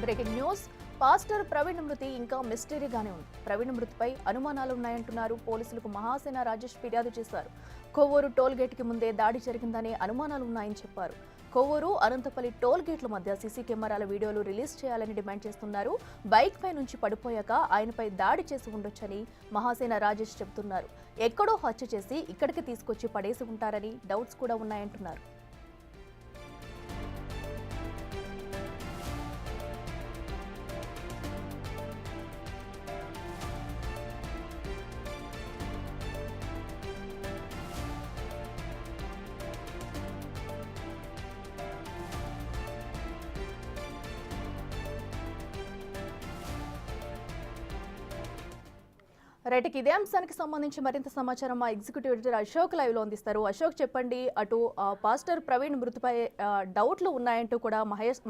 Breaking news. Pastor Praveen మృతి ఇంకా మిస్టరీగానే ఉంది. ప్రవీణ్ మృతిపై అనుమానాలున్నాయంటున్నారు పోలీసులకు మహాసేన రాజేష్ ఫిర్యాదు చేశారు. కొవ్వూరు టోల్ గేట్ కి ముందే దాడి జరిగిందనే అనుమానాలున్నాయని చెప్పారు. కొవ్వూరు అనంతపల్లి టోల్ గేట్ల మధ్య సీసీ కెమెరాల వీడియోలు రిలీజ్ చేయాలని డిమాండ్ చేస్తున్నారు. బైక్ పై నుంచి పడిపోయాక ఆయనపై దాడి చేసి ఉండొచ్చని మహాసేన రాజేష్ చెబుతున్నారు. ఎక్కడో హత్య చేసి ఇక్కడికి తీసుకొచ్చి పడేసి ఉంటారని డౌట్స్ కూడా ఉన్నాయంటున్నారు. రైట్, ఇదే అంశానికి సంబంధించి మరింత సమాచారం మా ఎగ్జిక్యూటివ్ ఎడిటర్ అశోక్ లైవ్ లో అందిస్తారు. అశోక్, చెప్పండి. అటు పాస్టర్ ప్రవీణ్ మృతిపై డౌట్లు ఉన్నాయంటూ కూడా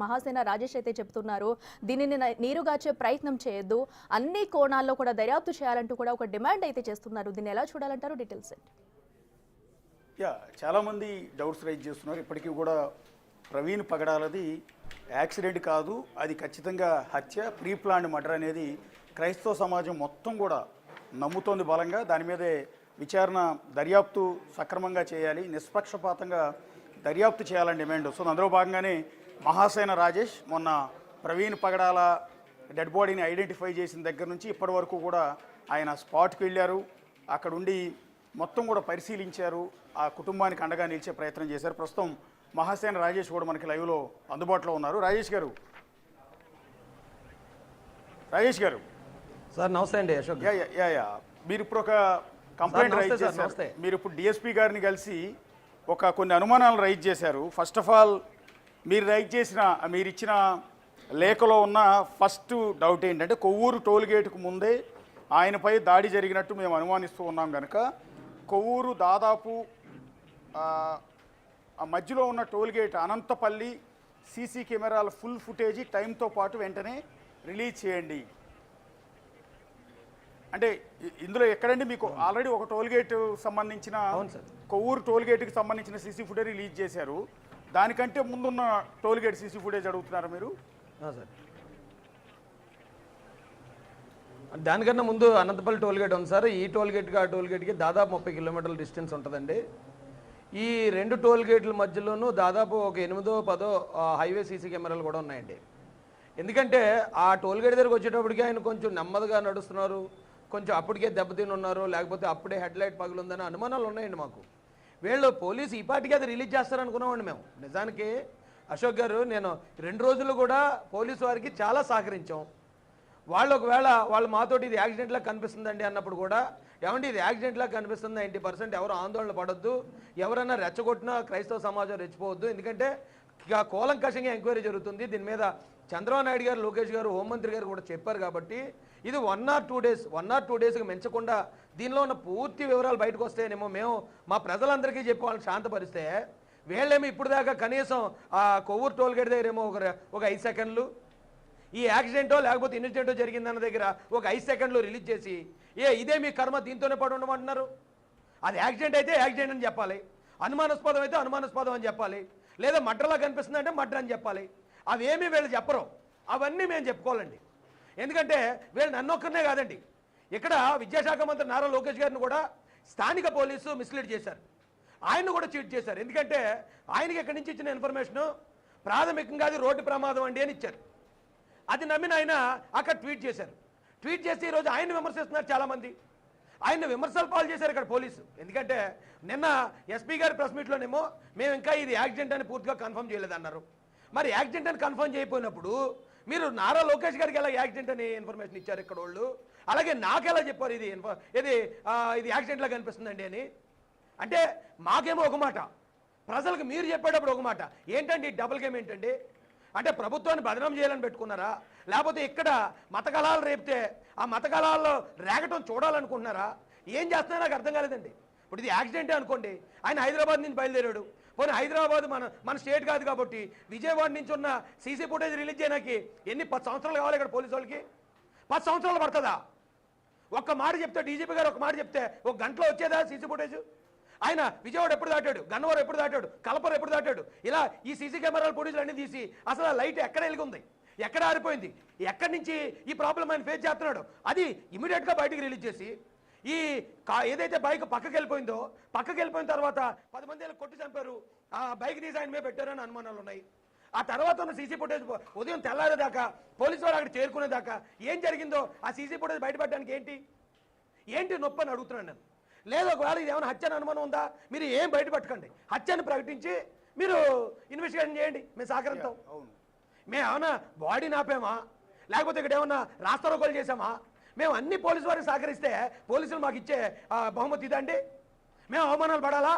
మహాసేన రాజేష్ అయితే చెప్తున్నారు. దీనిని నీరుగాచే ప్రయత్నం చేయొద్దు, అన్ని కోణాల్లో కూడా దర్యాప్తు చేయాలంటూ కూడా ఒక డిమాండ్ అయితే చేస్తున్నారు. దీన్ని ఎలా చూడాలంటారు? డీటెయిల్స్ ఏంటి? చాలా మంది డౌట్స్ రైజ్ చేస్తున్నారు. ఇప్పటికీ కూడా ప్రవీణ్ పగడాలది యాక్సిడెంట్ కాదు, అది ఖచ్చితంగా హత్య, ప్రీ ప్లాన్డ్ మర్డర్ అనేది క్రైస్తవ సమాజం మొత్తం కూడా నమ్ముతోంది బలంగా. దాని మీదే విచారణ దర్యాప్తు సక్రమంగా చేయాలి, నిష్పక్షపాతంగా దర్యాప్తు చేయాలని డిమాండ్ వస్తుంది. అందులో భాగంగానే మహాసేన రాజేష్ మొన్న ప్రవీణ్ పగడాల డెడ్ బాడీని ఐడెంటిఫై చేసిన దగ్గర నుంచి ఇప్పటి వరకు కూడా ఆయన స్పాట్కి వెళ్ళారు, అక్కడుండి మొత్తం కూడా పరిశీలించారు, ఆ కుటుంబానికి అండగా నిలిచే ప్రయత్నం చేశారు. ప్రస్తుతం మహాసేన రాజేష్ కూడా మనకి లైవ్లో అందుబాటులో ఉన్నారు. రాజేష్ గారు సార్ నమస్తే అండి. అశోక్ మీరు ఇప్పుడు ఒక కంప్లైంట్ రైజ్ చేశారు. మీరు ఇప్పుడు డిఎస్పీ గారిని కలిసి కొన్ని అనుమానాలు రైజ్ చేశారు. ఫస్ట్ ఆఫ్ ఆల్ మీరు ఇచ్చిన లేఖలో ఉన్న ఫస్ట్ డౌట్ ఏంటంటే కొవ్వూరు టోల్ గేటుకు ముందే ఆయనపై దాడి జరిగినట్టు మేము అనుమానిస్తూ ఉన్నాం కనుక కొవ్వూరు దాదాపు ఆ మధ్యలో ఉన్న టోల్ గేట్ అనంతపల్లి సీసీ కెమెరాల ఫుల్ ఫుటేజీ టైంతో పాటు వెంటనే రిలీజ్ చేయండి అంటే ఇందులో ఎక్కడండి మీకు ఆల్రెడీ ఒక టోల్ గేట్ సంబంధించిన కొవ్వూరు టోల్ గేట్కి సంబంధించిన సీసీ ఫుటేజ్ రిలీజ్ చేశారు, దానికంటే ముందున్న టోల్ గేట్ సీసీ ఫుటేజ్ అడుగుతున్నారా మీరు? సార్ దానికన్నా ముందు అనంతపల్లి టోల్ గేట్ ఉంది సార్. ఈ టోల్ గేట్కి ఆ టోల్ గేట్కి దాదాపు 30 కిలోమీటర్ల డిస్టెన్స్ ఉంటుందండి. ఈ రెండు టోల్ గేట్ల మధ్యలోనూ దాదాపు ఒక 8-10 హైవే సీసీ కెమెరాలు కూడా ఉన్నాయండి. ఎందుకంటే ఆ టోల్ గేట్ దగ్గరకు వచ్చేటప్పటికి ఆయన కొంచెం నెమ్మదిగా నడుస్తున్నారు, కొంచెం అప్పటికే దెబ్బతిని ఉన్నారు, లేకపోతే అప్పుడే హెడ్లైట్ పగులుందని అనుమానాలు ఉన్నాయండి మాకు. వీళ్ళు పోలీసు ఈ పాటికి అది రిలీజ్ చేస్తారనుకున్నామండి మేము. నిజానికి అశోక్ గారు, నేను 2 రోజులు కూడా పోలీసు వారికి చాలా సహకరించాం. ఒకవేళ వాళ్ళు మాతోటి ఇది యాక్సిడెంట్లా కనిపిస్తుందండి అన్నప్పుడు కూడా, ఏమంటే ఇది యాక్సిడెంట్లా కనిపిస్తుంది, 90% ఎవరు ఆందోళన పడొద్దు, ఎవరైనా రెచ్చగొట్టినా క్రైస్తవ సమాజం రెచ్చిపోవద్దు, ఎందుకంటే ఇక కూలంకషంగా ఎంక్వైరీ జరుగుతుంది, దీని మీద చంద్రబాబు నాయుడు గారు, లోకేష్ గారు, హోంమంత్రి గారు కూడా చెప్పారు. కాబట్టి ఇది 1 or 2 డేస్కి మించకుండా దీనిలో ఉన్న పూర్తి వివరాలు బయటకు వస్తాయనేమో మేము మా ప్రజలందరికీ చెప్పి వాళ్ళని శాంతపరిస్తే, వీళ్ళేమో ఇప్పుడు దాకా కనీసం ఆ కొవ్వూరు టోల్ గేట్ దగ్గర ఏమో ఒక 5 సెకండ్లు, ఈ యాక్సిడెంటో లేకపోతే ఇన్సిడెంటో జరిగిందన్న దగ్గర ఒక 5 సెకండ్లు రిలీజ్ చేసి, ఇదే మీ కర్మ దీంతోనే పడి ఉండమంటున్నారు. అది యాక్సిడెంట్ అయితే యాక్సిడెంట్ అని చెప్పాలి, అనుమానాస్పదం అయితే అనుమానాస్పదం అని చెప్పాలి, లేదా మర్డర్లా కనిపిస్తుందంటే మర్డర్ అని చెప్పాలి. అవేమీ వీళ్ళు చెప్పరు, అవన్నీ మేము చెప్పుకోవాలండి. ఎందుకంటే వీళ్ళు నన్నొక్కరినే కాదండి, ఇక్కడ విద్యాశాఖ మంత్రి నారా లోకేష్ గారిని కూడా స్థానిక పోలీసు మిస్లీడ్ చేశారు, ఆయన్ని కూడా చీట్ చేశారు. ఎందుకంటే ఆయనకి ఎక్కడి నుంచి ఇచ్చిన ఇన్ఫర్మేషను ప్రాథమికంగా అది రోడ్డు ప్రమాదం అండి అని ఇచ్చారు. అది నమ్మిన ఆయన అక్కడ ట్వీట్ చేశారు. ట్వీట్ చేసి ఈరోజు ఆయన్ని విమర్శిస్తున్నారు చాలామంది. ఆయన్ని విమర్శలు పాలు చేశారు ఇక్కడ పోలీసు. ఎందుకంటే నిన్న ఎస్పీ గారి ప్రెస్ మీట్లోనేమో మేము ఇంకా ఇది యాక్సిడెంట్ అని పూర్తిగా కన్ఫర్మ్ చేయలేదన్నారు. మరి యాక్సిడెంట్ అని కన్ఫర్మ్ చేయకపోయినప్పుడు మీరు నారా లోకేష్ గారికి ఎలా యాక్సిడెంట్ అని ఇన్ఫర్మేషన్ ఇచ్చారు ఇక్కడ వాళ్ళు, అలాగే నాకెలా చెప్పారు ఇది యాక్సిడెంట్లా కనిపిస్తుందండి అని? అంటే మాకేమో ఒక మాట, ప్రజలకు మీరు చెప్పేటప్పుడు ఒక మాట. ఏంటండి డబుల్ గేమ్ ఏంటండి? అంటే ప్రభుత్వాన్ని బదనాం చేయాలని పెట్టుకున్నారా, లేకపోతే ఇక్కడ మతకళాలు రేపితే ఆ మతకళాల్లో రేగటం చూడాలనుకుంటున్నారా? ఏం చేస్తున్నారో నాకు అర్థం కాలేదండి. ఇప్పుడు ఇది యాక్సిడెంటే అనుకోండి, ఆయన హైదరాబాద్ నుంచి బయలుదేరాడు, పోనీ హైదరాబాద్ మన స్టేట్ కాదు కాబట్టి విజయవాడ నుంచి ఉన్న సీసీ ఫుటేజ్ రిలీజ్ చేయడానికి ఎన్ని 10 సంవత్సరాలు కావాలి ఇక్కడ పోలీసు వాళ్ళకి? 10 సంవత్సరాలు పడుతుందా? ఒక్క మాట చెప్తే, డీజీపీ గారు ఒక మాట చెప్తే 1 గంటలో వచ్చేదా సీసీ ఫుటేజ్? ఆయన విజయవాడ ఎప్పుడు దాటాడు, గన్నవరం ఎప్పుడు దాటాడు, కలపర ఎప్పుడు దాటాడు, ఇలా ఈ సీసీ కెమెరాల ఫుటేజ్లు అన్నీ తీసి అసలు ఆ లైట్ ఎక్కడ వెలిగి ఉంది, ఎక్కడ ఆరిపోయింది, ఎక్కడి నుంచి ఈ ప్రాబ్లం ఆయన ఫేస్ చేస్తున్నాడు, అది ఇమీడియట్గా బయటికి రిలీజ్ చేసి ఈ ఏదైతే బైక్ పక్కకి వెళ్ళిపోయిందో, పక్కకి వెళ్ళిపోయిన తర్వాత 10 మంది కొట్టి చంపారు, ఆ బైక్ తీసి ఆయన మీద పెట్టారని అనుమానాలు ఉన్నాయి. ఆ తర్వాత ఉన్న సీసీ ఫుటేజ్ ఉదయం తెల్లారేదాకా పోలీసు వారు అక్కడ చేరుకునేదాకా ఏం జరిగిందో ఆ సీసీ ఫుటేజ్ బయటపడడానికి ఏంటి నొప్పి అని అడుగుతున్నాను నేను. లేదు ఒకవేళ ఇది ఏమైనా హత్య అని అనుమానం ఉందా, మీరు ఏం బయటపట్టకండి, హత్యని ప్రకటించి మీరు ఇన్వెస్టిగేషన్ చేయండి, మేము సహకరిస్తాం. మేము ఏమన్నా బాడీ నాపేమా, లేకపోతే ఇక్కడ ఏమన్నా రాస్తారోకోలు చేసామా? మేము అన్ని పోలీసు వారికి సహకరిస్తే పోలీసులు మాకు ఇచ్చే బహుమతి ఇదండి? మేము అవమానాలు పడాలా?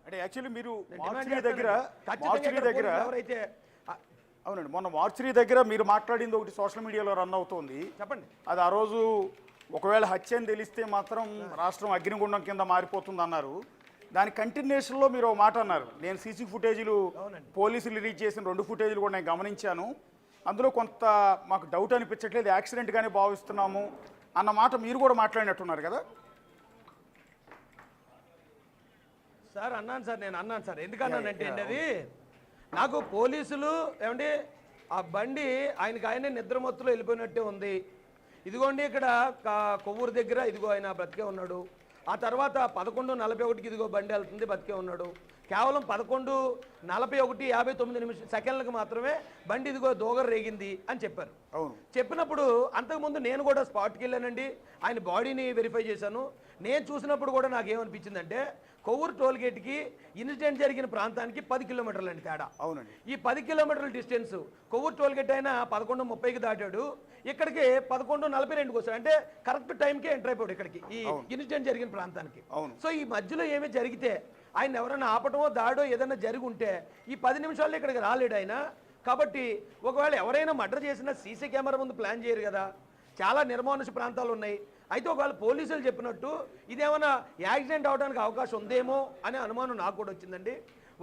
అంటే యాక్చువల్లీ మీరు మార్చురీ దగ్గర ఎవరైతే అవునండి, మొన్న మార్చురీ దగ్గర మీరు మాట్లాడింది ఒకటి సోషల్ మీడియాలో రన్ అవుతోంది, చెప్పండి. అది ఆ రోజు ఒకవేళ హత్య అని తెలిస్తే మాత్రం రాష్ట్రం అగ్నిగుండం కింద మారిపోతుంది అన్నారు. దాని కంటిన్యూషన్లో మీరు ఒక మాట అన్నారు, నేను సీసీ ఫుటేజీలు పోలీసులు రిలీజ్ చేసిన 2 ఫుటేజీలు కూడా నేను గమనించాను, అందులో కొంత మాకు డౌట్ అనిపించట్లేదు, యాక్సిడెంట్గానే భావిస్తున్నాము అన్న మాట మీరు కూడా మాట్లాడినట్టున్నారు కదా సార్? అన్నాను సార్, నేను అన్నాను సార్. ఎందుకన్నానంటే అండి, అది నాకు పోలీసులు ఏమండి ఆ బండి ఆయననే నిద్రమత్తులో వెళ్ళిపోయినట్టే ఉంది. ఇదిగోండి ఇక్కడ కొవ్వూరు దగ్గర ఇదిగో ఆయన బతికే ఉన్నాడు. ఆ తర్వాత 11:41కి ఇదిగో బండి వెళ్తుంది, బతికే ఉన్నాడు. కేవలం 11:41:59 సెకండ్లకు మాత్రమే బండి ఇదిగో దోగరు రేగింది అని చెప్పారు. చెప్పినప్పుడు అంతకుముందు నేను కూడా స్పాట్కి వెళ్ళానండి, ఆయన బాడీని వెరిఫై చేశాను. నేను చూసినప్పుడు కూడా నాకు ఏమనిపించిందంటే, కొవ్వూరు టోల్గేట్కి ఇన్సిడెంట్ జరిగిన ప్రాంతానికి 10 కిలోమీటర్లు అండి తేడా. అవునండి. ఈ 10 కిలోమీటర్ల డిస్టెన్స్ కొవ్వూరు టోల్గేట్ అయినా 11:30కి దాటాడు, ఇక్కడికి 11:42కి వచ్చాడు. అంటే కరెక్ట్ టైంకే ఎంటర్ అయిపోయాడు ఇక్కడికి, ఈ ఇన్సిడెంట్ జరిగిన ప్రాంతానికి. సో ఈ మధ్యలో ఏమీ జరిగితే ఆయన ఎవరైనా ఆపటమో దాడో ఏదైనా జరిగి ఉంటే ఈ 10 నిమిషాల్లో ఇక్కడికి రాలేడు ఆయన. కాబట్టి ఒకవేళ ఎవరైనా మర్డర్ చేసినా సీసీ కెమెరా ముందు ప్లాన్ చేయరు కదా, చాలా నిర్మానుష ప్రాంతాలు ఉన్నాయి. అయితే ఒకవేళ పోలీసులు చెప్పినట్టు ఇదేమైనా యాక్సిడెంట్ అవడానికి అవకాశం ఉందేమో అనే అనుమానం నాకు కూడా వచ్చిందండి.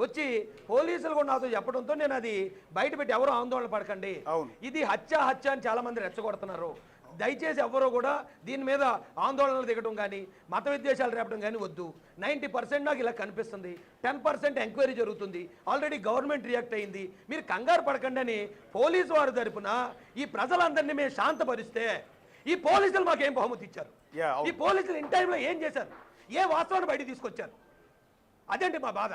వచ్చి పోలీసులు కూడా నాతో చెప్పడంతో నేను అది బయట పెట్టి ఎవరో ఆందోళన పడకండి, ఇది హత్య అని చాలా మంది రెచ్చగొడుతున్నారు, దయచేసి ఎవరో కూడా దీని మీద ఆందోళనలు దిగడం కానీ మత విద్వేషాలు రేపడం కానీ వద్దు. 90% నాకు ఇలా కనిపిస్తుంది, 10% ఎంక్వైరీ జరుగుతుంది, ఆల్రెడీ గవర్నమెంట్ రియాక్ట్ అయింది, మీరు కంగారు పడకండి అని పోలీసు వారి తరపున ఈ ప్రజలందరినీ మేము శాంతపరిస్తే ఈ పోలీసులు మాకేం బహుమతి ఇచ్చారు, ఈ పోలీసులు ఇన్ టైంలో ఏం చేశారు, ఏ వాస్తవాన్ని బయట తీసుకొచ్చారు, అదేంటి మా బాధ.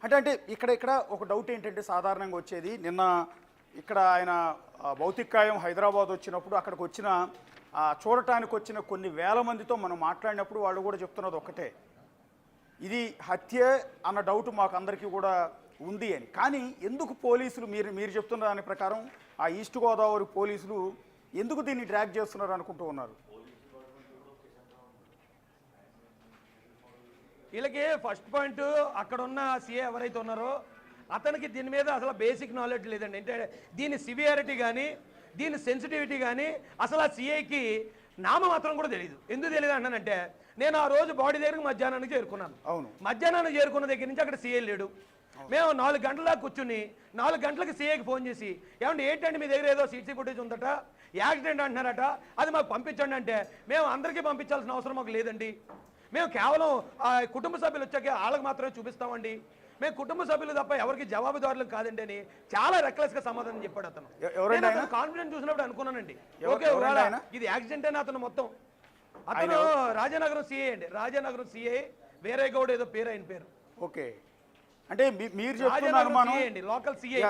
అంటే ఇక్కడ ఒక డౌట్ ఏంటంటే, సాధారణంగా వచ్చేది నిన్న ఇక్కడ ఆయన భౌతికాయం హైదరాబాద్ వచ్చినప్పుడు అక్కడికి వచ్చిన చూడటానికి వచ్చిన కొన్ని వేల మందితో మనం మాట్లాడినప్పుడు వాళ్ళు కూడా చెప్తున్నది ఒక్కటే, ఇది హత్య అన్న డౌట్ మాకు అందరికీ కూడా ఉంది అని. కానీ ఎందుకు పోలీసులు మీరు చెప్తున్న దాని ప్రకారం ఆ ఈస్ట్ గోదావరి పోలీసులు ఎందుకు దీన్ని ట్రాక్ చేస్తున్నారు అనుకుంటూ ఉన్నారు? వీళ్ళకి ఫస్ట్ పాయింట్, అక్కడ ఉన్న సీఏ ఎవరైతే ఉన్నారో అతనికి దీని మీద అసలు బేసిక్ నాలెడ్జ్ లేదండి. అంటే దీని సివియారిటీ కానీ దీని సెన్సిటివిటీ కానీ అసలు ఆ సీఐకి నామమాత్రం కూడా తెలియదు. ఎందుకు తెలియదు అంటానంటే, నేను ఆ రోజు బాడీ దగ్గరికి మధ్యాహ్నానికి చేరుకున్నాను. మధ్యాహ్నానికి చేరుకున్న దగ్గర నుంచి అక్కడ సీఐ లేడు. మేము 4 గంటల దాకా కూర్చుని 4 గంటలకు సీఐకి ఫోన్ చేసి, ఏమంటే ఏంటంటే మీ దగ్గర ఏదో సీసీ ఫుటేజ్ ఉందట, యాక్సిడెంట్ అంటున్నారట, అది మాకు పంపించండి అంటే, మేము అందరికీ పంపించాల్సిన అవసరం మాకు లేదండి, మేము కేవలం కుటుంబ సభ్యులు వచ్చాక వాళ్ళకి మాత్రమే చూపిస్తామండి, మేము కుటుంబ సభ్యులు తప్ప ఎవరికి జవాబుదారులు కాదండి అని చాలా రెక్లెస్ గా సమాధానం చెప్పాడు అతను. కాన్ఫిడెన్స్ చూసినప్పుడు అనుకున్నానండి, ఓకే ఇది యాక్సిడెంట్ అని. అతను మొత్తం అతను రాజానగరం సిఐ అండి, రాజానగరం సిఐ వేరే గౌడ్ ఏదో పేరు, ఆయన పేరు. ఓకే, అంటే మీరు చెప్తున్న అనుమానం లోకల్ సిఐ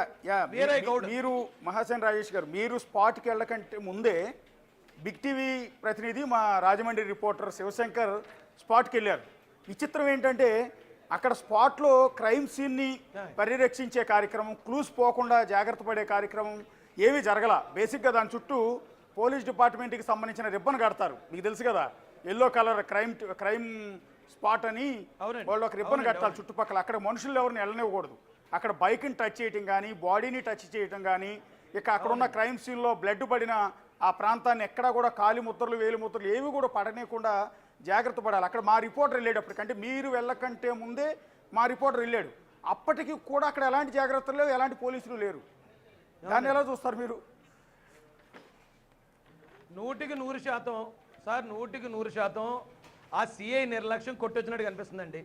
వేరే గౌడ్. మీరు మహాసేన్ రాజేష్ గారు, మీరు స్పాట్కి వెళ్ళకంటే ముందే బిగ్ టీవీ ప్రతినిధి మా రాజమండ్రి రిపోర్టర్ శివశంకర్ స్పాట్కి వెళ్ళారు. విచిత్రం ఏంటంటే, అక్కడ స్పాట్లో క్రైమ్ సీన్ని పరిరక్షించే కార్యక్రమం, క్లూస్ పోకుండా జాగ్రత్త పడే కార్యక్రమం ఏమీ జరగల. బేసిక్గా దాని చుట్టూ పోలీస్ డిపార్ట్మెంట్కి సంబంధించిన రిబ్బన్ కడతారు, మీకు తెలుసు కదా, ఎల్లో కలర్ క్రైమ్ స్పాట్ అని వాళ్ళు ఒక రిబ్బన్ కట్టాలి చుట్టుపక్కల. అక్కడ మనుషులు ఎవరిని వెళ్ళనివ్వకూడదు. అక్కడ బైక్ని టచ్ చేయటం కానీ, బాడీని టచ్ చేయటం కానీ, ఇక అక్కడ ఉన్న క్రైమ్ సీన్లో బ్లడ్ పడిన ఆ ప్రాంతాన్ని ఎక్కడా కూడా కాలి ముద్రలు, వేలు ముద్రలు ఏవి కూడా పడనేయకుండా జాగ్రత్త పడాలి. అక్కడ మా రిపోర్టర్ వెళ్ళేటప్పటికి, అంటే మీరు వెళ్ళకంటే ముందే మా రిపోర్టర్ వెళ్ళాడు, అప్పటికి కూడా అక్కడ ఎలాంటి జాగ్రత్తలు లేవు, ఎలాంటి పోలీసులు లేరు. దాన్ని ఎలా చూస్తారు మీరు? 100% సార్, 100% ఆ సిఐ నిర్లక్ష్యం కొట్టొచ్చినట్టు కనిపిస్తుందండి.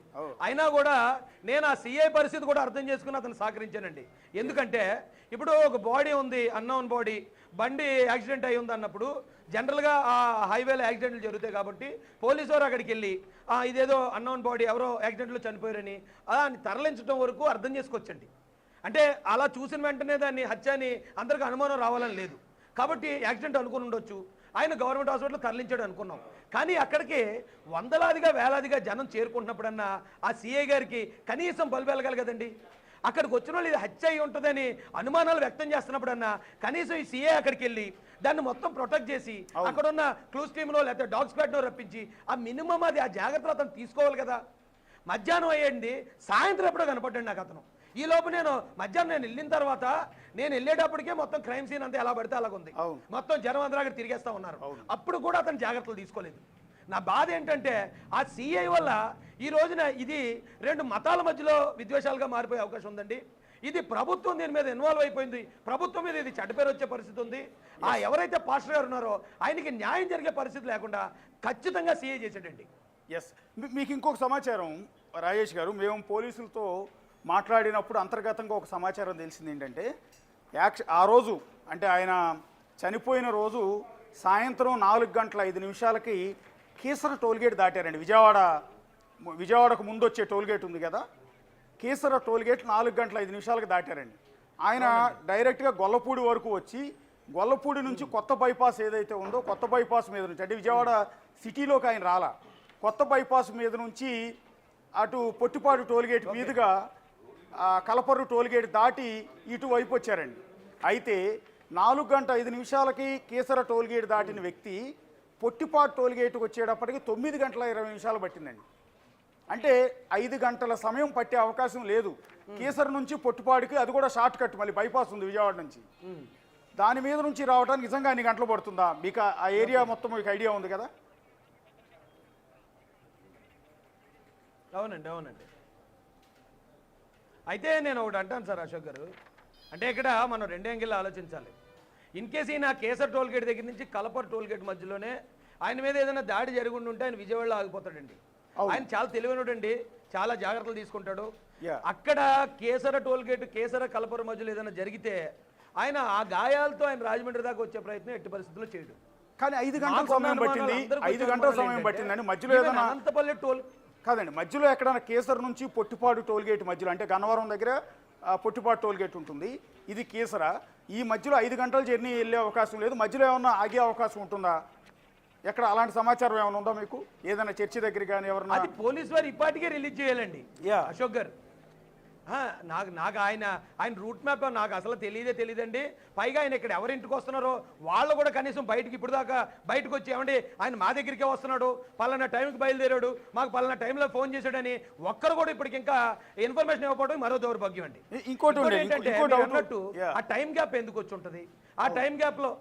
అయినా కూడా నేను ఆ సిఐ పరిస్థితి కూడా అర్థం చేసుకుని అతను సహకరించానండి. ఎందుకంటే ఇప్పుడు ఒక బాడీ ఉంది, అన్నోన్ బాడీ, బండి యాక్సిడెంట్ అయి ఉంది అన్నప్పుడు జనరల్గా ఆ హైవేలో యాక్సిడెంట్లు జరుగుతాయి కాబట్టి పోలీసు వారు అక్కడికి వెళ్ళి ఇదేదో అన్నోన్ బాడీ ఎవరో యాక్సిడెంట్లో చనిపోయారని దాన్ని తరలించడం వరకు అర్థం చేసుకోవచ్చండి. అంటే అలా చూసిన వెంటనే దాన్ని హత్యని అందరికీ అనుమానం రావాలని లేదు కాబట్టి యాక్సిడెంట్ అనుకుని ఉండొచ్చు. ఆయన గవర్నమెంట్ హాస్పిటల్ తరలించాడు అనుకున్నాం. కానీ అక్కడికి వందలాదిగా వేలాదిగా జనం చేరుకుంటున్నప్పుడన్నా ఆ సిఐ గారికి కనీసం బల్బు వెళ్ళగలి కదండి. అక్కడికి వచ్చిన వాళ్ళు ఇది హత్య అయి ఉంటుందని అనుమానాలు వ్యక్తం చేస్తున్నప్పుడన్నా కనీసం ఈ సిఐ అక్కడికి వెళ్ళి దాన్ని మొత్తం ప్రొటెక్ట్ చేసి అక్కడ ఉన్న క్లూస్ టీమ్లో లేకపోతే డాగ్ స్క్వాడ్నో రప్పించి ఆ మినిమం అది ఆ జాగ్రత్తలు అతను తీసుకోవాలి కదా. మధ్యాహ్నం అయ్యండి, సాయంత్రం ఎప్పుడో కనపడ్డాడు నాకు అతను. ఈ లోపు మధ్యాహ్నం నేను వెళ్ళిన తర్వాత నేను వెళ్ళేటప్పటికే మొత్తం క్రైమ్ సీన్ అంతా ఎలా పడితే అలాగ ఉంది. మొత్తం జనం అందరూ అక్కడ తిరిగేస్తా ఉన్నారు. అప్పుడు కూడా అతను జాగ్రత్తలు తీసుకోలేదు. నా బాధ ఏంటంటే ఆ సిఐ వల్ల ఈ రోజున ఇది రెండు మతాల మధ్యలో విద్వేషాలుగా మారిపోయే అవకాశం ఉందండి. ఇది ప్రభుత్వం దీని మీద ఇన్వాల్వ్ అయిపోయింది. ప్రభుత్వం మీద ఇది చెడ్డ పేరు వచ్చే పరిస్థితి ఉంది. ఎవరైతే పాస్టర్ గారు ఉన్నారో ఆయనకి న్యాయం జరిగే పరిస్థితి లేకుండా ఖచ్చితంగా సిఐ చేశాడండి. ఎస్, మీకు ఇంకొక సమాచారం రాజేష్ గారు, మేము పోలీసులతో మాట్లాడినప్పుడు అంతర్గతంగా ఒక సమాచారం తెలిసింది ఏంటంటే ఆ రోజు అంటే ఆయన చనిపోయిన రోజు సాయంత్రం 4:05 కీసర టోల్గేట్ దాటారండి. విజయవాడకు ముందు వచ్చే టోల్గేట్ ఉంది కదా, కీసర టోల్గేట్ 4:05 దాటారండి. ఆయన డైరెక్ట్గా గొల్లపూడి వరకు వచ్చి గొల్లపూడి నుంచి కొత్త బైపాస్ ఏదైతే ఉందో కొత్త బైపాస్ మీద నుంచి అంటే విజయవాడ సిటీలోకి ఆయన రాలా, కొత్త బైపాస్ మీద నుంచి అటు పొట్టిపాడు టోల్గేట్ మీదుగా కలపర్రు టోల్గేట్ దాటి ఇటువైపు వచ్చారండి. అయితే 4:05 కీసర టోల్గేట్ దాటిన వ్యక్తి పొట్టిపాడు టోల్గేట్కి వచ్చేటప్పటికి 9:20 పట్టిందండి. అంటే 5 గంటల సమయం పట్టే అవకాశం లేదు కీసర నుంచి పొట్టిపాడుకి. అది కూడా షార్ట్ కట్, మళ్ళీ బైపాస్ ఉంది విజయవాడ నుంచి. దాని మీద నుంచి రావడానికి నిజంగా అన్ని గంటలు పడుతుందా? మీకు ఆ ఏరియా మొత్తం మీకు ఐడియా ఉంది కదా? అవునండి, అవునండి. అయితే నేను ఒకటి అంటాను సార్ అశోక్ గారు, అంటే ఇక్కడ మనం రెండు యాంగిల్ ఆలోచించాలి. ఇన్ కేసు ఈయన కేసర్ టోల్గేట్ దగ్గర నుంచి కలపర్ టోల్గేట్ మధ్యలోనే ఆయన మీద ఏదైనా దాడి జరిగి ఉంటే ఆయన విజయవాడలో ఆగిపోతాడండి. ఆయన చాలా తెలివైనడండి, చాలా జాగ్రత్తలు తీసుకుంటాడు. అక్కడ కేసర టోల్గేట్ కేసర కలపర్ మధ్యలో ఏదైనా జరిగితే ఆయన ఆ గాయాలతో ఆయన రాజమండ్రి దాకా వచ్చే ప్రయత్నం ఎట్టి పరిస్థితుల్లో చేయడు. కానీ 5 గంటల సమయం పట్టింది, 5 గంటల సమయం పట్టిందని మధ్యలో ఏదైనా అనంతపల్లి టోల్ కాదండి, మధ్యలో ఎక్కడైనా కేసర్ నుంచి పొట్టిపాడు టోల్గేట్ మధ్యలో అంటే గన్నవరం దగ్గర పొట్టిపాడు టోల్గేట్ ఉంటుంది, ఇది కేసర. ఈ మధ్యలో 5 గంటల జర్నీ వెళ్ళే అవకాశం లేదు. మధ్యలో ఏమన్నా ఆగే అవకాశం ఉంటుందా? ఎక్కడ అలాంటి సమాచారం ఏమైనా ఉందా మీకు? ఏదైనా చర్చి దగ్గర కానీ ఎవరన్నా? అది పోలీసు వారు ఇప్పటికే రిలీజ్ చేయాలండి అశోక్ గారు. నాకు ఆయన రూట్ మ్యాప్ నాకు అసలు తెలియదండి. పైగా ఆయన ఇక్కడ ఎవరి ఇంటికి వస్తున్నారో వాళ్ళు కూడా కనీసం బయటకి ఇప్పుడు దాకా బయటకు వచ్చి ఏమండి ఆయన మా దగ్గరికే వస్తున్నాడు, పలానా టైంకి బయలుదేరాడు, మాకు పలానా టైంలో ఫోన్ చేశాడని ఒక్కరు కూడా ఇప్పటికి ఇంకా ఇన్ఫర్మేషన్ ఇవ్వకపోవడం మరో దౌర్భాగ్యం అండి. ఇంకోటి ఏంటంటే అన్నట్టు ఆ టైం గ్యాప్ ఎందుకు వచ్చి ఉంటుంది? ఆ టైం గ్యాప్ లో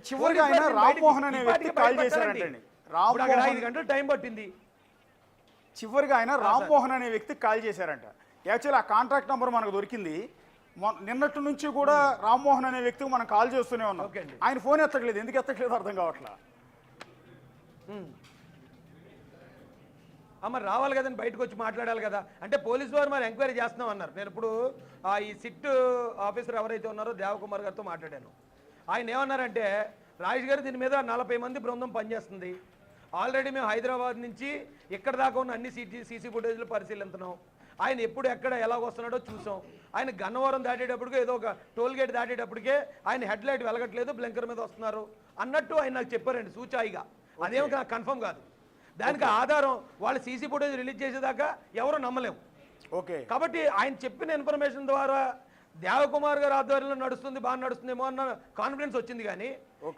చివరిగా ఆయన రామ్మోహన్ అనే వ్యక్తి కాల్ చేశారంటండి. 5 గంటలు టైం పట్టింది. చివరిగా ఆయన రామ్మోహన్ అనే వ్యక్తికి కాల్ చేశారంట. యాక్చువల్లీ ఆ కాంటాక్ట్ నెంబర్ మనకు దొరికింది. నిన్నటి నుంచి కూడా రామ్మోహన్ అనే వ్యక్తికి మనం కాల్ చేస్తూనే ఉన్నాం. ఆయన ఫోన్ ఎత్తట్లేదు, ఎందుకు ఎత్తట్లేదు అర్థం కావట్లా. మరి రావాలి కదండి, బయటకు వచ్చి మాట్లాడాలి కదా. అంటే పోలీసు వారు మరి ఎంక్వైరీ చేస్తున్నాం అన్నారు. నేను ఇప్పుడు ఈ సిట్ ఆఫీసర్ ఎవరైతే ఉన్నారో దేవకుమార్ గారితో మాట్లాడాను. ఆయన ఏమన్నారంటే, రాజేష్ గారు దీని మీద 40 మంది బృందం పనిచేస్తుంది. ఆల్రెడీ మేము హైదరాబాద్ నుంచి ఇక్కడ దాకా ఉన్న అన్ని సీసీ ఫుటేజ్లు పరిశీలిస్తున్నాం. ఆయన ఎప్పుడు ఎక్కడ ఎలా వస్తున్నాడో చూసాం. ఆయన గన్నవరం దాటేటప్పటికే ఏదో ఒక టోల్గేట్ దాటేటప్పటికే ఆయన హెడ్ లైట్ వెలగట్లేదు, బ్లింకర్ మీద వస్తున్నారు అన్నట్టు ఆయన నాకు చెప్పారండి సూచాయిగా. అదేమో నాకు కన్ఫర్మ్ కాదు. దానికి ఆధారం వాళ్ళ సీసీ ఫుటేజ్ రిలీజ్ చేసేదాకా ఎవరు నమ్మలేము. ఓకే, కాబట్టి ఆయన చెప్పిన ఇన్ఫర్మేషన్ ద్వారా దేవకుమార్ గారు ఆధ్వర్యంలో నడుస్తుంది, బాగా నడుస్తుందేమో అన్న కాన్ఫిడెన్స్ వచ్చింది. కానీ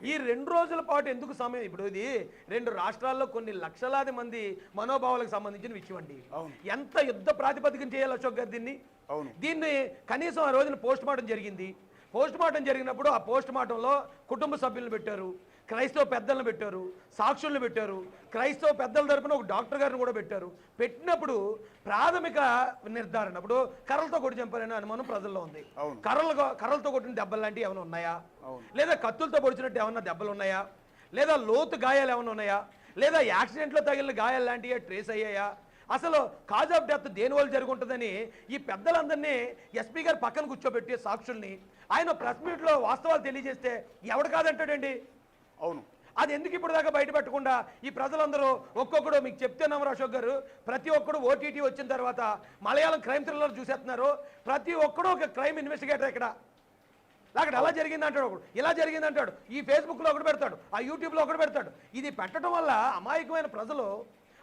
ఈ 2 రోజుల పాటు ఎందుకు సమయం? ఇప్పుడు ఇది 2 రాష్ట్రాల్లో కొన్ని లక్షలాది మంది మనోభావాలకు సంబంధించిన విషయం అండి. ఎంత యుద్ధ ప్రాతిపదికన చేయాలి అశోక్ గారు దీన్ని కనీసం ఆ రోజున పోస్ట్ మార్టం జరిగింది. పోస్ట్ మార్టం జరిగినప్పుడు ఆ పోస్ట్ మార్టంలో కుటుంబ సభ్యులను పెట్టారు, క్రైస్తవ పెద్దలను పెట్టారు, సాక్షులను పెట్టారు, క్రైస్తవ పెద్దల తరపున ఒక డాక్టర్ గారిని కూడా పెట్టారు. పెట్టినప్పుడు ప్రాథమిక నిర్ధారణ ఇప్పుడు కర్రలతో కొట్టి చంపారనే అనుమానం ప్రజల్లో ఉంది. కర్రలతో కొట్టిన దెబ్బలు లాంటివి ఏమైనా ఉన్నాయా, లేదా కత్తులతో పొడిచినట్టు ఏమన్నా దెబ్బలు ఉన్నాయా, లేదా లోతు గాయాలు ఏమైనా ఉన్నాయా, లేదా యాక్సిడెంట్లో తగిలిన గాయాలు లాంటివి ట్రేస్ అయ్యాయా? అసలు కాజ్ ఆఫ్ డెత్ దేనివల్ల జరుగుంటుందని ఈ పెద్దలందరినీ ఎస్పీ గారు పక్కన కూర్చోబెట్టి సాక్షుల్ని ఆయన ప్రెస్ మీట్లో వాస్తవాలు తెలియజేస్తే ఎవడు కాదంటాడండి? అవును. అది ఎందుకు ఇప్పుడు దాకా బయట పెట్టకుండా ఈ ప్రజలందరూ ఒక్కొక్కడు మీకు చెప్తే నమ్మరు అశోక్ గారు, ప్రతి ఒక్కడు ఓటీటీ వచ్చిన తర్వాత మలయాళం క్రైమ్ థ్రిల్లర్ చూసేస్తున్నారు, ప్రతి ఒక్కడు ఒక క్రైమ్ ఇన్వెస్టిగేటర్ ఇక్కడ. అక్కడ ఎలా జరిగింది అంటాడు ఒకడు, ఇలా జరిగింది అంటాడు, ఈ ఫేస్బుక్లో ఒకటి పెడతాడు, ఆ యూట్యూబ్లో ఒకటి పెడతాడు. ఇది పెట్టడం వల్ల అమాయకమైన ప్రజలు,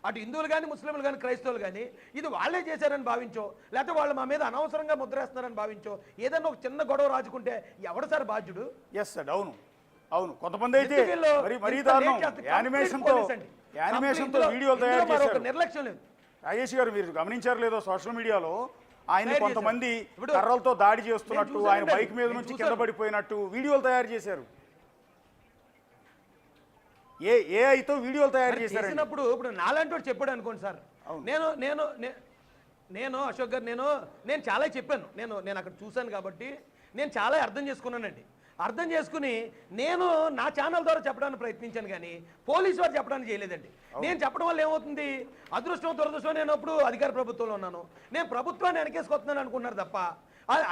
అటు హిందువులు కానీ ముస్లింలు కానీ క్రైస్తవులు కానీ ఇది వాళ్ళే చేశారని భావించో, లేకపోతే వాళ్ళు మా మీద అనవసరంగా ముద్రేస్తున్నారని భావించో, ఏదైనా ఒక చిన్న గొడవ రాజుకుంటే ఎవడు సార్ బాధ్యుడు? ఎస్ సార్, అవును అవును. కొంతమంది అయితే మరీ దారుణం యానిమేషన్తో వీడియోలు తయారు చేశారు. నిర్లక్ష్యం లేదు. రాజేష్ గారు, మీరు గమనించారు లేదో సోషల్ మీడియాలో ఆయన కొంతమంది కర్రలతో దాడి చేస్తున్నట్టు, ఆయన బైక్ మీద నుంచి కింద పడిపోయినట్టు వీడియోలు తయారు చేశారు. ఏఐతో వీడియోలు తయారు చేశారు. ఇప్పుడు నాలాంటి వాడు చెప్పాడు అనుకోండి సార్, నేను అశోక్ గారు నేను చాలా చెప్పాను, నేను అక్కడ చూశాను కాబట్టి నేను చాలా అర్థం చేసుకున్నానండి. అర్థం చేసుకుని నేను నా ఛానల్ ద్వారా చెప్పడానికి ప్రయత్నించాను, కానీ పోలీసు వారు చెప్పడానికి చేయలేదండి. నేను చెప్పడం వల్ల ఏమవుతుంది, అదృష్టం దురదృష్టం, నేను అప్పుడు అధికార ప్రభుత్వంలో ఉన్నాను, నేను ప్రభుత్వాన్ని వెనకేసుకొస్తున్నాను అనుకున్నారు తప్ప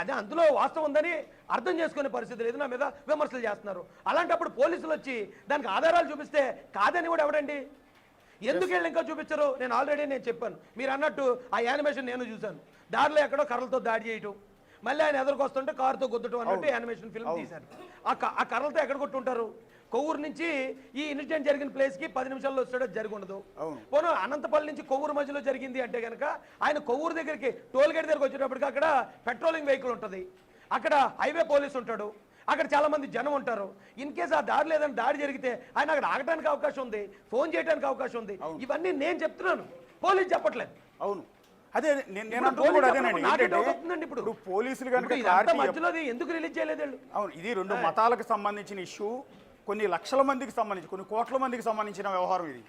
అదే అందులో వాస్తవం ఉందని అర్థం చేసుకునే పరిస్థితి లేదు. నా మీద విమర్శలు చేస్తున్నారు. అలాంటప్పుడు పోలీసులు వచ్చి దానికి ఆధారాలు చూపిస్తే కాదని కూడా ఎవడండి? ఎందుకు వెళ్ళి ఇంకా చూపించరు? నేను ఆల్రెడీ చెప్పాను, మీరు అన్నట్టు ఆ యానిమేషన్ నేను చూశాను. దారిలో ఎక్కడో కర్రలతో దాడి చేయటం, మళ్ళీ ఆయన ఎదురుకొస్తుంటే కారుతో గుద్దటం అన్నట్టు యానిమేషన్ ఫిల్మ్ తీశారు. ఆ కర్రలతో ఎక్కడ కొట్టుంటారు? కొవ్వూరు నుంచి ఈ ఇన్సిడెంట్ జరిగిన ప్లేస్కి 10 నిమిషాల్లో వచ్చాడో జరిగి ఉండదు. పోను అనంతపల్లి నుంచి కొవ్వూరు మధ్యలో జరిగింది అంటే కనుక ఆయన కొవ్వూరు దగ్గరికి టోల్ గేట్ దగ్గరికి వచ్చేటప్పటికి అక్కడ పెట్రోలింగ్ వెహికల్ ఉంటుంది, అక్కడ హైవే పోలీసు ఉంటాడు, అక్కడ చాలా మంది జనం ఉంటారు. ఇన్ కేసు ఆ దారి లేదని దాడి జరిగితే ఆయన అక్కడ ఆగడానికి అవకాశం ఉంది, ఫోన్ చేయడానికి అవకాశం ఉంది. ఇవన్నీ నేను చెప్తున్నాను, పోలీసు చెప్పట్లేదు. అవును, అదే ఇప్పుడు పోలీసులు ఎందుకు రిలీజ్ చేయలేదు? అవును, ఇది 2 మతాలకు సంబంధించిన ఇష్యూ, కొన్ని లక్షల మందికి సంబంధించి, కొన్ని కోట్ల మందికి సంబంధించిన వ్యవహారం. ఇది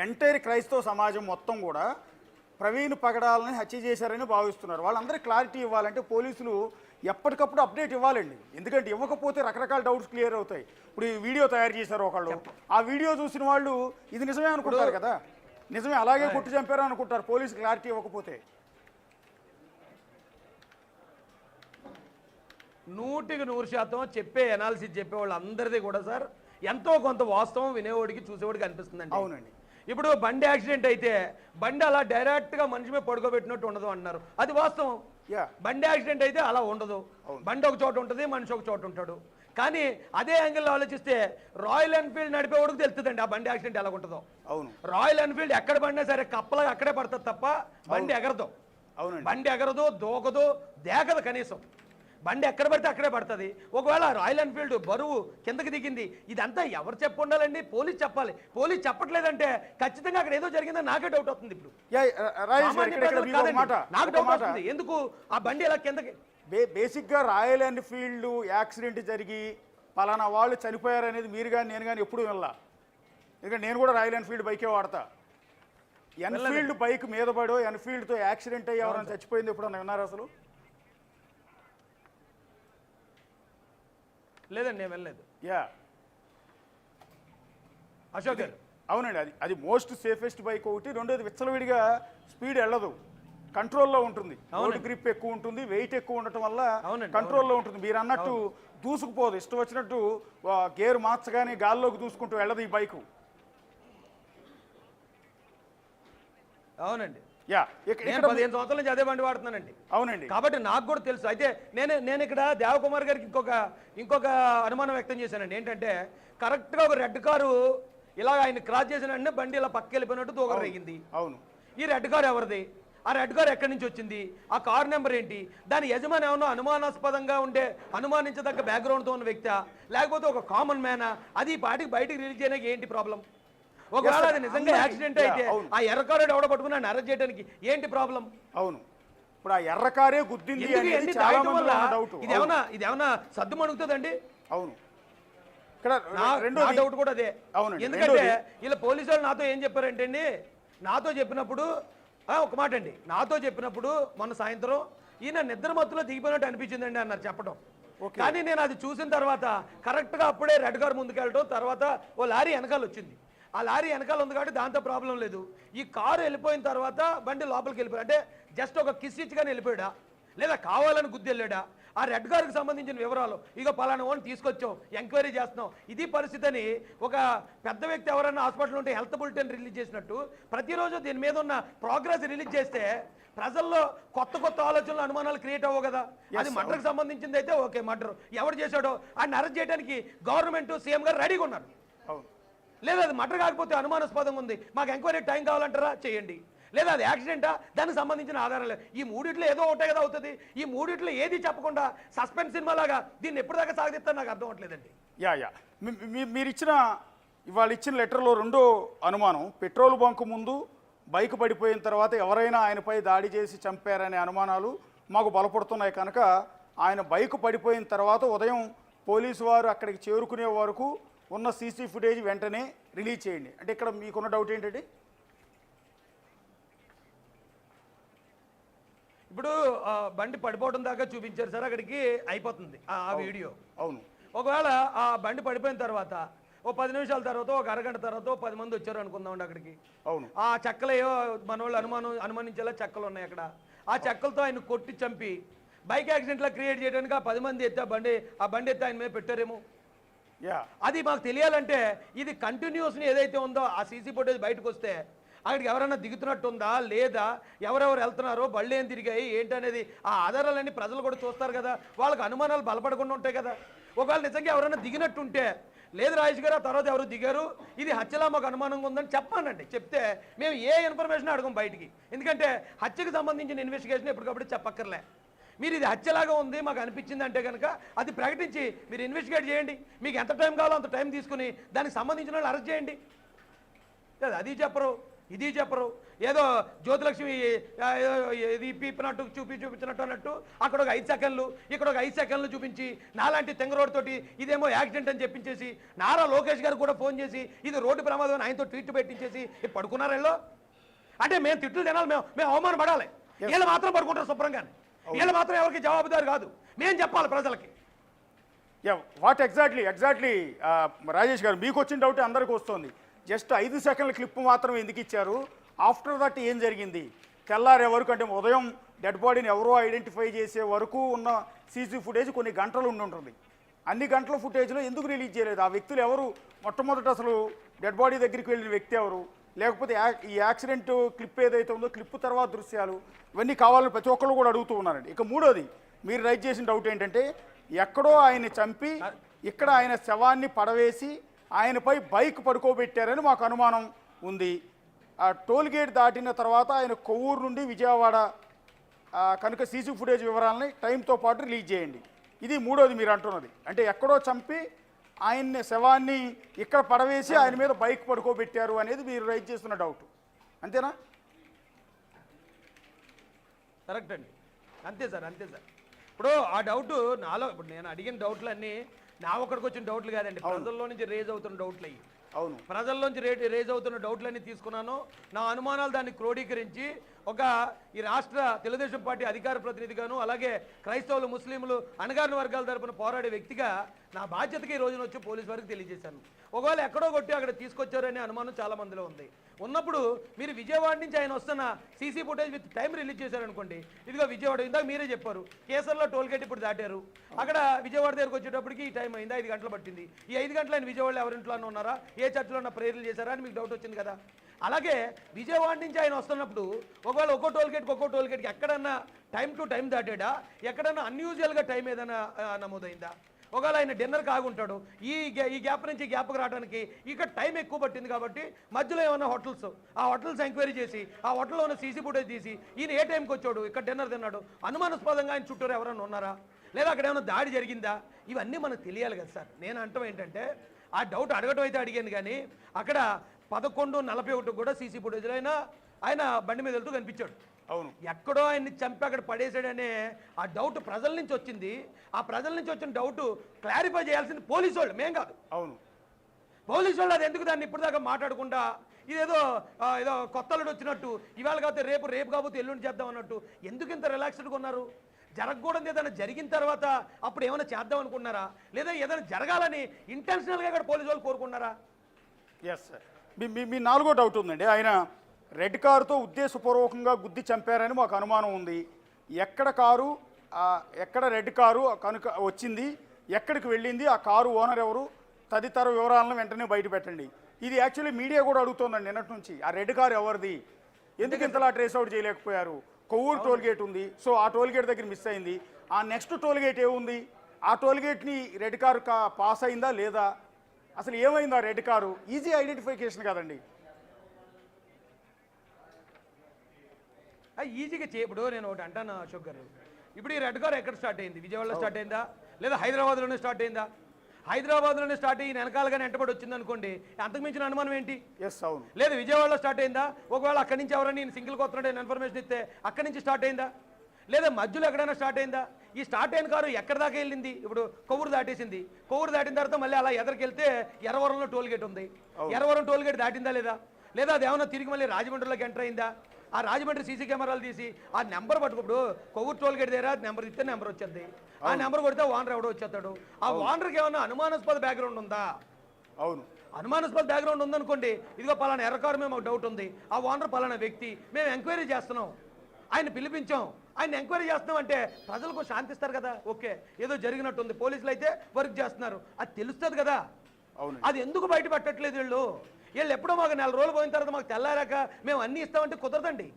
ఎంటైర్ క్రైస్తవ సమాజం మొత్తం కూడా ప్రవీణ్ పగడాలని హత్య చేశారని భావిస్తున్నారు. వాళ్ళందరికీ క్లారిటీ ఇవ్వాలంటే పోలీసులు ఎప్పటికప్పుడు అప్డేట్ ఇవ్వాలండి. ఎందుకంటే ఇవ్వకపోతే రకరకాల డౌట్స్ క్లియర్ అవుతాయి. ఇప్పుడు ఈ వీడియో తయారు చేశారు ఒకళ్ళు, ఆ వీడియో చూసిన వాళ్ళు ఇది నిజమే అనుకుంటారు కదా, నిజమే అలాగే కొట్టు చంపారు అనుకుంటారు పోలీసు క్లారిటీ ఇవ్వకపోతే. 100% చెప్పే అనాలిసిస్ చెప్పేవాళ్ళు అందరిది కూడా సార్ ఎంతో కొంత వాస్తవం వినేవాడికి చూసేవాడికి అనిపిస్తుందండి. అవునండి. ఇప్పుడు బండి యాక్సిడెంట్ అయితే బండి అలా డైరెక్ట్గా మనిషి మీద పడుకోబెట్టినట్టు ఉండదు అంటున్నారు, అది వాస్తవం. బండి యాక్సిడెంట్ అయితే అలా ఉండదు, బండి ఒక చోట ఉంటుంది, మనిషి ఒక చోట ఉంటాడు. కానీ అదే యాంగిల్లో ఆలోచిస్తే రాయల్ ఎన్ఫీల్డ్ నడిపేవాడికి తెలుస్తుందండి ఆ బండి యాక్సిడెంట్ ఎలా ఉంటుందో. అవును, రాయల్ ఎన్ఫీల్డ్ ఎక్కడ పడినా సరే కప్పలా అక్కడే పడుతుంది తప్ప బండి ఎగరదు. బండి ఎగరదు, దూకదు, దేగదు కనీసం. బండి ఎక్కడ పడితే అక్కడే పడుతుంది. ఒకవేళ రాయల్ ఎన్ఫీల్డ్ బరువు కిందకి దిగింది, ఇదంతా ఎవరు చెప్పు ఉండాలండి? పోలీసు చెప్పాలి. పోలీసు చెప్పట్లేదంటే ఖచ్చితంగా అక్కడ ఏదో జరిగిందని నాకే డౌట్ అవుతుంది. ఇప్పుడు నాకు డౌట్ అవుతుంది, ఎందుకు ఆ బండి ఎలా కిందకి? బేసిక్గా రాయల్ ఎన్ఫీల్డ్ యాక్సిడెంట్ జరిగి పలానా వాళ్ళు చనిపోయారు అనేది మీరు కానీ నేను కానీ ఎప్పుడు వెళ్ళా. ఎందుకంటే నేను కూడా రాయల్ ఎన్ఫీల్డ్ బైకే వాడతా. ఎన్ఫీల్డ్ బైక్ మీద పడో ఎన్ఫీల్డ్తో యాక్సిడెంట్ అయ్యి ఎవరైనా చచ్చిపోయింది ఎప్పుడన్నా విన్నారు అసలు? లేదండి, నేను వెళ్ళలేదు. అశోక్ గారు, అవునండి, అది మోస్ట్ సేఫెస్ట్ బైక్ ఒకటి. రెండోది విచ్చలవిడిగా స్పీడ్ వెళ్ళదు, కంట్రోల్లో ఉంటుంది. రోడ్ గ్రిప్ ఎక్కువ ఉంటుంది, వెయిట్ ఎక్కువ ఉండటం వల్ల కంట్రోల్లో ఉంటుంది. మీరు అన్నట్టు దూసుకుపోదు, ఇష్టం వచ్చినట్టు గేర్ మార్చగానే గాల్లోకి దూసుకుంటూ వెళ్ళదు ఈ బైకు. అవునండి, నేను 15 సంవత్సరాల నుంచి అదే బండి వాడుతున్నానండి. అవునండి, కాబట్టి నాకు కూడా తెలుసు. అయితే నేను ఇక్కడ దేవకుమార్ గారికి ఇంకొక అనుమానం వ్యక్తం చేశానండి. ఏంటంటే కరెక్ట్గా ఒక రెడ్ కారు ఇలా ఆయన క్రాస్ చేసిన బండి ఇలా పక్కకి వెళ్ళిపోయినట్టు దూరం రేగింది. అవును, ఈ రెడ్ కారు ఎవరిది? ఆ రెడ్ కారు ఎక్కడి నుంచి వచ్చింది? ఆ కారు నెంబర్ ఏంటి? దాని యజమాని ఏమన్నా అనుమానాస్పదంగా ఉండే అనుమానించదగ్గ బ్యాక్గ్రౌండ్తో ఉన్న వ్యక్తి, లేకపోతే ఒక కామన్ మ్యానా? అది ఈ పాటికి బయటకు రిలీజ్ చేయడానికి ఏంటి ప్రాబ్లం? ఒకవేళ అది నిజంగా యాక్సిడెంట్ అయితే ఆ ఎర్రకారు ఎవడ పట్టుకుని అరెస్ట్ చేయడానికి ఏంటి ప్రాబ్లం? అవును, ఇప్పుడు ఆ ఎర్రకారే గుద్దింది అనేది చాలా మంది డౌట్. ఇదేమన్నా సద్దు మణుగుతుందండి? అవును, ఇక్కడ రెండో డౌట్ కూడా అదే. ఎందుకంటే ఇలా పోలీసు వాళ్ళు నాతో ఏం చెప్పారంటే అండి, నాతో చెప్పినప్పుడు ఒక మాట అండి, నాతో చెప్పినప్పుడు మొన్న సాయంత్రం ఈయన నిద్ర మత్తులో దిగిపోయినట్టు అనిపించిందండి అన్నారు చెప్పడం. కానీ నేను అది చూసిన తర్వాత కరెక్ట్గా అప్పుడే రెడ్ కార్ ముందుకెళ్ళడం, తర్వాత ఓ లారీ వెనకాల వచ్చింది. ఆ లారీ వెనకాల ఉంది కాబట్టి దాంతో ప్రాబ్లం లేదు. ఈ కారు వెళ్ళిపోయిన తర్వాత బండి లోపలికి వెళ్ళిపోయాడు, అంటే జస్ట్ ఒక కిస్ ఇచ్చిగానే వెళ్ళిపోయాడా లేదా కావాలని గుద్ది వెళ్ళాడా? ఆ రెడ్ కార్కి సంబంధించిన వివరాలు ఇక పలానా ఓన్ తీసుకొచ్చాం, ఎంక్వైరీ చేస్తున్నాం, ఇది పరిస్థితి అని ఒక పెద్ద వ్యక్తి ఎవరైనా హాస్పిటల్ ఉంటే హెల్త్ బులెటిన్ రిలీజ్ చేసినట్టు ప్రతిరోజు దీని మీద ఉన్న ప్రోగ్రెస్ రిలీజ్ చేస్తే ప్రజల్లో కొత్త కొత్త ఆలోచనలు, అనుమానాలు క్రియేట్ అవ్వవు కదా. అది మర్డర్కి సంబంధించింది అయితే ఓకే, మర్డర్ ఎవరు చేశాడో ఆయన అరెస్ట్ చేయడానికి గవర్నమెంట్ సీఎం గారు రెడీగా ఉన్నారు. లేదా అది మర్డర్ కాకపోతే అనుమానాస్పదంగా ఉంది, మాకు ఎంక్వైరీ టైం కావాలంటారా, చేయండి. లేదా అది యాక్సిడెంటా, దానికి సంబంధించిన ఆధారాలు. ఈ మూడిట్లో ఏదో ఒకటే కదా అవుతుంది. ఈ మూడిట్లో ఏది చెప్పకుండా సస్పెన్స్ సినిమా లాగా దీన్ని ఎప్పటిదాకా సాగదీస్తారో నాకు అర్థం అవ్వట్లేదండి. మీరు ఇవాళ ఇచ్చిన లెటర్లో రెండో అనుమానం, పెట్రోల్ బంక్ ముందు బైక్ పడిపోయిన తర్వాత ఎవరైనా ఆయనపై దాడి చేసి చంపారనే అనుమానాలు మాకు బలపడుతున్నాయి కనుక ఆయన బైక్ పడిపోయిన తర్వాత ఉదయం పోలీసు వారు అక్కడికి చేరుకునే వరకు ఉన్న సీసీ ఫుటేజ్ వెంటనే రిలీజ్ చేయండి. అంటే ఇక్కడ మీకున్న డౌట్ ఏంటంటే, ఇప్పుడు బండి పడిపోవడం దాకా చూపించారు సార్, అక్కడికి అయిపోతుంది ఆ వీడియో. అవును. ఒకవేళ ఆ బండి పడిపోయిన తర్వాత ఓ 10 నిమిషాల తర్వాత, ఒక అరగంట తర్వాత 10 మంది వచ్చారు అనుకుందామండి అక్కడికి. అవును. ఆ చెక్కలేయో మన వాళ్ళు అనుమానించేలా చెక్కలు ఉన్నాయి అక్కడ. ఆ చెక్కలతో ఆయన కొట్టి చంపి బైక్ యాక్సిడెంట్లా క్రియేట్ చేయడానికి ఆ 10 మంది ఎత్తి ఆ బండి ఎత్తి ఆయన మీద పెట్టారేమో. అది మాకు తెలియాలంటే ఇది కంటిన్యూస్ని ఏదైతే ఉందో ఆ సీసీ ఫుటేజ్ బయటకు వస్తే అక్కడికి ఎవరైనా దిగుతున్నట్టుందా లేదా, ఎవరెవరు వెళ్తున్నారో, బళ్ళు ఏం తిరిగాయి ఏంటనేది ఆ ఆధారాలన్నీ ప్రజలు కూడా చూస్తారు కదా, వాళ్ళకి అనుమానాలు బలపడకుండా ఉంటాయి కదా. ఒకవేళ నిజంగా ఎవరైనా దిగినట్టుంటే, లేదు రాజేష్ గారు ఆ తర్వాత ఎవరు దిగారు, ఇది హత్యలా మాకు అనుమానంగా ఉందని చెప్పానండి. చెప్తే మేము ఏ ఇన్ఫర్మేషన్ అడగం బయటికి, ఎందుకంటే హత్యకు సంబంధించిన ఇన్వెస్టిగేషన్ ఎప్పటికప్పుడు చెప్పక్కర్లే. మీరు ఇది హత్యలాగా ఉంది మాకు అనిపించింది అంటే కనుక అది ప్రకటించి మీరు ఇన్వెస్టిగేట్ చేయండి. మీకు ఎంత టైం కావాలో అంత టైం తీసుకుని దానికి సంబంధించిన వాళ్ళు అరెస్ట్ చేయండి. అది చెప్పరు, ఇది చెప్పరు. ఏదో జ్యోతిలక్ష్మి ఇది పీపినట్టు చూపించినట్టు అన్నట్టు అక్కడ ఒక 5 సెకండ్లు, ఇక్కడ ఒక 5 సెకండ్లు చూపించి నాలాంటి తెంగరోడ్తోటి ఇదేమో యాక్సిడెంట్ అని చెప్పించేసి నారా లోకేష్ గారు కూడా ఫోన్ చేసి ఇది రోడ్డు ప్రమాదం అని ఆయనతో ట్వీట్ పెట్టించేసి పడుకున్నారు వీళ్ళు. అంటే మేము తిట్లు తినాలి, మేము అవమానం పడాలి, వీళ్ళు మాత్రం పడుకుంటారు శుభ్రంగానే, వీళ్ళు మాత్రం ఎవరికి జవాబుదారు కాదు, మేము చెప్పాలి ప్రజలకి. వాట్ ఎగ్జాక్ట్లీ రాజేష్ గారు మీకు వచ్చిన డౌట్ అందరికీ వస్తుంది. జస్ట్ 5 సెకండ్ల క్లిప్ మాత్రం ఎందుకు ఇచ్చారు, ఆఫ్టర్ దట్ ఏం జరిగింది, తెల్లారే వరకు అంటే ఉదయం డెడ్ బాడీని ఎవరో ఐడెంటిఫై చేసే వరకు ఉన్న సీసీ ఫుటేజ్ కొన్ని గంటలు ఉంటుంది. అన్ని గంటల ఫుటేజ్లో ఎందుకు రిలీజ్ చేయలేదు? ఆ వ్యక్తులు ఎవరు, మొట్టమొదట అసలు డెడ్ బాడీ దగ్గరికి వెళ్ళిన వ్యక్తి ఎవరు, లేకపోతే ఈ యాక్సిడెంట్ క్లిప్ ఏదైతే ఉందో క్లిప్ తర్వాత దృశ్యాలు, ఇవన్నీ కావాలని ప్రతి ఒక్కళ్ళు కూడా అడుగుతూ ఉన్నారండి. ఇక మూడోది మీరు రైజ్ చేసిన డౌట్ ఏంటంటే, ఎక్కడో ఆయన్ని చంపి ఇక్కడ ఆయన శవాన్ని పడవేసి ఆయనపై బైక్ పడుకోబెట్టారని మాకు అనుమానం ఉంది. ఆ టోల్ గేట్ దాటిన తర్వాత ఆయన కొవ్వూరు నుండి విజయవాడ కనుక సీసీ ఫుటేజ్ వివరాలని టైంతో పాటు రిలీజ్ చేయండి. ఇది మూడోది మీరు అంటున్నది. అంటే ఎక్కడో చంపి ఆయన్ని శవాన్ని ఇక్కడ పడవేసి ఆయన మీద బైక్ పడుకోబెట్టారు అనేది మీరు రైజ్ చేస్తున్న డౌట్, అంతేనా? కరెక్ట్ అండి, అంతే సార్. ఇప్పుడు ఆ డౌట్ నాలో, ఇప్పుడు నేను అడిగిన డౌట్లు అన్నీ నా ఒక్కడికి వచ్చిన డౌట్లు కాదండి, ప్రజల్లో నుంచి రేజ్ అవుతున్న డౌట్లు అయ్యి. అవును, ప్రజల్లోంచి రేజ్ అవుతున్న డౌట్లన్నీ తీసుకున్నాను. నా అనుమానాలు దాన్ని క్రోడీకరించి ఒక ఈ రాష్ట్ర తెలుగుదేశం పార్టీ అధికార ప్రతినిధిగాను, అలాగే క్రైస్తవులు, ముస్లింలు, అణగారిన వర్గాల తరపున పోరాడే వ్యక్తిగా నా బాధ్యతకి ఈ రోజున వచ్చి పోలీసు వారికి తెలియజేశాను. ఒకవేళ ఎక్కడో కొట్టి అక్కడ తీసుకొచ్చారనే అనుమానం చాలా మందిలో ఉంది. ఉన్నప్పుడు మీరు విజయవాడ నుంచి ఆయన వస్తున్న CC footage with time release చేశారనుకోండి, ఇదిగో విజయవాడ, ఇందాక మీరే చెప్పారు కేసర్లో టోల్ గేట్ ఇప్పుడు దాటారు, అక్కడ విజయవాడ దగ్గరకు వచ్చేటప్పటికి ఈ టైం అయింది, 5 గంటలు పట్టింది. ఈ 5 గంటలు ఆయన విజయవాడలో ఎవరింట్లోనే ఉన్నారా, ఏ చర్చిలో ఉన్న ప్రేయర్లు చేశారా అని మీకు డౌట్ వచ్చింది కదా. అలాగే విజయవాడ నుంచి ఆయన వస్తున్నప్పుడు ఒకవేళ ఒక్కో టోల్ గేట్కి ఎక్కడన్నా టైం టు టైం దాటాడా, ఎక్కడన్నా అన్యూజువల్గా టైం ఏదైనా నమోదైందా, ఒకవేళ ఆయన డిన్నర్కి ఆగుంటాడు, ఈ గ్యాప్ నుంచి గ్యాప్కి రావడానికి ఇక్కడ టైం ఎక్కువ పట్టింది కాబట్టి మధ్యలో ఏమన్నా ఆ హోటల్స్ ఎంక్వైరీ చేసి ఆ హోటల్లో ఉన్న సీసీ ఫుటేజ్ తీసి ఈయన ఏ టైంకి వచ్చాడు, ఇక్కడ డిన్నర్ తిన్నాడు, అనుమానాస్పదంగా ఆయన చుట్టూరు ఎవరైనా ఉన్నారా, లేదా అక్కడ ఏమైనా దాడి జరిగిందా, ఇవన్నీ మనకు తెలియాలి కదా సార్. నేను అంటాం ఏంటంటే, ఆ డౌట్ అడగటం అయితే అడిగాను కానీ అక్కడ 11:41 కూడా సీసీ ఫుటేజ్లో ఆయన బండి మీద వెళ్తూ కనిపించాడు. అవును, ఎక్కడో ఆయన్ని చంపి అక్కడ పడేసాడనే ఆ డౌట్ ప్రజల నుంచి వచ్చింది. ఆ ప్రజల నుంచి వచ్చిన డౌట్ క్లారిఫై చేయాల్సింది పోలీసు వాళ్ళు, మేం కాదు. అవును, పోలీసు వాళ్ళు అది ఎందుకు దాన్ని ఇప్పుడు దాకా మాట్లాడకుండా ఏదో కొత్తలుడు వచ్చినట్టు, ఇవాళ కాకపోతే రేపు కాకపోతే ఎల్లుండి చేద్దాం అన్నట్టు ఎందుకు ఇంత రిలాక్స్డ్గా ఉన్నారు? జరగకూడదు ఏదైనా జరిగిన తర్వాత అప్పుడు ఏమైనా చేద్దాం అనుకున్నారా, లేదా ఏదైనా జరగాలని ఇంటెన్షనల్గా ఇక్కడ పోలీసు వాళ్ళు కోరుకున్నారా? ఎస్ సార్, మీ నాలుగో డౌట్ ఉందండి. ఆయన రెడ్ కారుతో ఉద్దేశపూర్వకంగా గుద్ది చంపారని మాకు అనుమానం ఉంది. ఎక్కడ కారు, ఎక్కడ రెడ్ కారు కనుక వచ్చింది, ఎక్కడికి వెళ్ళింది, ఆ కారు ఓనర్ ఎవరు, తదితర వివరాలను వెంటనే బయట పెట్టండి. ఇది యాక్చువల్లీ మీడియా కూడా అడుగుతోందండి నిన్నటి నుంచి. ఆ రెడ్ కారు ఎవరిది, ఎందుకు ఇంతలా ట్రేస్ అవుట్ చేయలేకపోయారు? కొవ్వూరు టోల్ గేట్ ఉంది, సో ఆ టోల్ గేట్ దగ్గర మిస్ అయింది. ఆ నెక్స్ట్ టోల్ గేట్ ఏముంది, ఆ టోల్ గేట్ని రెడ్ కారు పాస్ అయిందా లేదా, అసలు ఏమైంది ఆ రెడ్ కారు? ఈజీ ఐడెంటిఫికేషన్ కదండి. ఈజీగా ఇప్పుడు నేను ఒకటి అంటాను అశోక్ గారు, ఇప్పుడు ఈ రెడ్ కార్ ఎక్కడ స్టార్ట్ అయింది? విజయవాడలో స్టార్ట్ అయిందా, లేదా హైదరాబాద్లోనే స్టార్ట్ అయిందా? హైదరాబాద్లోనే స్టార్ట్ అయ్యి వెనకాలగానే వెంటబడి వచ్చింది అనుకోండి, అంతకు మించిన అనుమానం ఏంటి? అవును. లేదు విజయవాడలో స్టార్ట్ అయిందా, ఒకవేళ అక్కడి నుంచి ఎవరైనా నేను సింగిల్ కొత్తనాడు ఇన్ఫర్మేషన్ ఇస్తే అక్కడి నుంచి స్టార్ట్ అయిందా, లేదా మధ్యలో ఎక్కడైనా స్టార్ట్ అయిందా? ఈ స్టార్ట్ అయిన కారు ఎక్కడి దాకా వెళ్ళింది? ఇప్పుడు కొవ్వూరు దాటేసింది, కొవ్వూరు దాటిన తర్వాత మళ్ళీ అలా ఎదరికెళ్తే ఎర్రవరంలో టోల్ గేట్ ఉంది, ఎర్రవరం టోల్ గేట్ దాటిందా లేదా, లేదా అది ఏమన్నా తిరిగి మళ్ళీ రాజమండ్రిలోకి ఎంటర్ అయిందా? ఆ రాజమండ్రి సీసీ కెమెరాలు తీసి ఆ నెంబర్ పట్టుకుప్పుడు కొవ్వూరు టోల్ గేట్ దగ్గర నెంబర్ ఇస్తే నెంబర్ వచ్చేది, ఆ నెంబర్ కొడితే ఓనర్ ఎవడో వచ్చేస్తాడు. ఆ ఓనర్కి ఏమన్నా అనుమానాస్పద బ్యాక్గ్రౌండ్ ఉందా? అవును, అనుమానాస్పద బ్యాక్గ్రౌండ్ ఉందనుకోండి, ఇదిగో పలానా ఎర్రకారు మేము ఒక డౌట్ ఉంది, ఆ ఓనర్ పలానా వ్యక్తి, మేము ఎంక్వైరీ చేస్తున్నాం, ఆయన పిలిపించాం, ఆయన ఎంక్వైరీ చేస్తున్నాం అంటే ప్రజలకు శాంతిస్తారు కదా. ఓకే, ఏదో జరిగినట్టుంది, పోలీసులు అయితే వర్క్ చేస్తున్నారు, అది తెలుస్తుంది కదా. అది ఎందుకు బయట పెట్టట్లేదు వీళ్ళు? వీళ్ళు ఎప్పుడో మాకు 4 రోజులు పోయిన తర్వాత మాకు తెల్లారాక మేము అన్నీ ఇస్తామంటే కుదరదండి.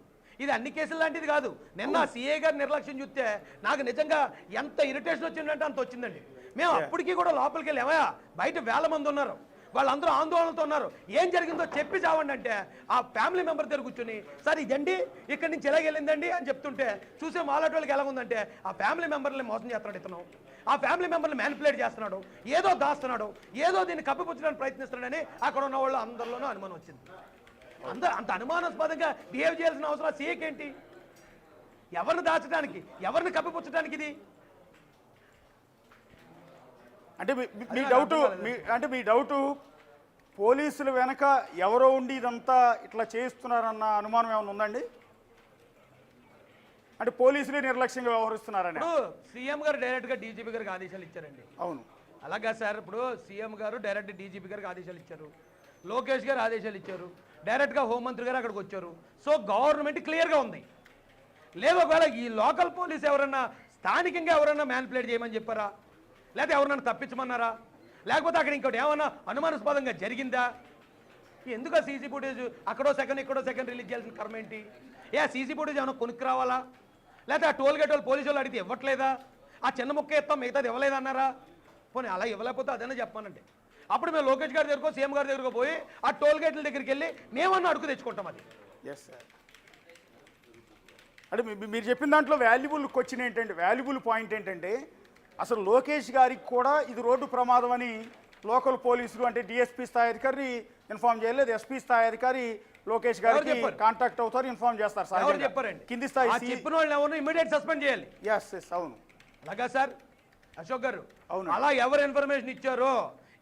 ఇది అన్ని కేసులు లాంటిది కాదు. నిన్న సిఐ గారి నిర్లక్ష్యం చూస్తే నాకు నిజంగా ఎంత ఇరిటేషన్ వచ్చిందంటే అంత వచ్చిందండి. మేము అప్పటికీ కూడా లోపలికి వెళ్ళి ఏమయ్యా బయట వేల మంది ఉన్నారు, వాళ్ళందరూ ఆందోళనతో ఉన్నారు, ఏం జరిగిందో చెప్పి చావండి అంటే ఆ ఫ్యామిలీ మెంబర్ దగ్గర కూర్చొని సార్ ఇదండి ఇక్కడి నుంచి ఎలా వెళ్ళిందండి అని చెప్తుంటే చూసే మాలాటి వాళ్ళకి ఎలా ఉందంటే ఆ ఫ్యామిలీ మెంబర్ని మోసం చేస్తున్నాడు ఇతను, ఆ ఫ్యామిలీ మెంబర్ని మ్యానిపులేట్ చేస్తున్నాడు, ఏదో దాస్తున్నాడు, ఏదో దీన్ని కప్పిపుచ్చడానికి ప్రయత్నిస్తున్నాడని అక్కడ ఉన్న వాళ్ళు అందరిలోనూ అనుమానం వచ్చింది. అంత అనుమానాస్పదంగా బిహేవ్ చేయాల్సిన అవసరం సీఏకి ఏంటి? ఎవరిని దాచడానికి, ఎవరిని కప్పిపుచ్చడానికి? ఇది అంటే మీ డౌటు పోలీసులు వెనక ఎవరో ఉండి ఇదంతా ఇట్లా చేస్తున్నారన్న అనుమానం ఏమైనా ఉందండి? అంటే పోలీసులే నిర్లక్ష్యంగా వ్యవహరిస్తున్నారని. ఇప్పుడు సీఎం గారు డైరెక్ట్ గా డీజీపీ గారికి ఆదేశాలు ఇచ్చారండి. అవును, అలాగా సార్. ఇప్పుడు సీఎం గారు డైరెక్ట్ డీజీపీ గారికి ఆదేశాలు ఇచ్చారు, లోకేష్ గారు ఆదేశాలు ఇచ్చారు, డైరెక్ట్ గా హోంమంత్రి గారు అక్కడికి వచ్చారు. సో గవర్నమెంట్ క్లియర్ గా ఉంది. లేదు ఒకవేళ ఈ లోకల్ పోలీస్ ఎవరన్నా స్థానికంగా ఎవరన్నా మ్యానిపులేట్ చేయమని చెప్పారా, లేకపోతే ఎవరన్నా తప్పించమన్నారా, లేకపోతే అక్కడ ఇంకోటి ఏమన్నా అనుమానాస్పదంగా జరిగిందా? ఎందుకు ఆ సీసీ ఫుటేజ్ అక్కడో సెకండ్ ఇక్కడో సెకండ్ రిలీజ్ చేయాల్సిన కర్మ ఏంటి? ఏ సీసీ ఫుటేజ్ ఏమైనా కొనుక్కు రావాలా, లేకపోతే ఆ టోల్ గేట్ వాళ్ళు పోలీసు వాళ్ళు అడిగితే ఇవ్వట్లేదా, ఆ చిన్న ముక్క ఇస్తాం మిగతాది ఇవ్వలేదన్నారా? పోనీ అలా ఇవ్వలేకపోతే అదైనా చెప్పానంటే అప్పుడు మేము లోకేష్ గారి దగ్గరకో సీఎం గారి దగ్గరకు పోయి ఆ టోల్ గేట్ల దగ్గరికి వెళ్ళి మేమన్నా అడుగు తెచ్చుకుంటాం. అది ఎస్ సార్. అంటే మీరు చెప్పిన దాంట్లో వాల్యుబుల్ క్వశ్చన్ ఏంటంటే, వాల్యుబుల్ పాయింట్ ఏంటంటే అసలు లోకేష్ గారికి కూడా ఇది రోడ్డు ప్రమాదం అని లోకల్ పోలీసులు అంటే డిఎస్పీ స్థాయి అధికారి ఇన్ఫార్మ్ చేయలేదు, ఎస్పీ స్థాయి అధికారి లోకేష్ గారికి కాంటాక్ట్ అవుతారు, ఇన్ఫార్మ్ చేస్తారు సార్. చెప్పారండి కింది స్థాయి చెప్పిన వాళ్ళు ఎవరు ఇమీడియట్ సస్పెండ్ చేయాలి. అవును, అలాగా సార్ అశోక్ గారు. అవును, అలా ఎవరు ఇన్ఫర్మేషన్ ఇచ్చారో,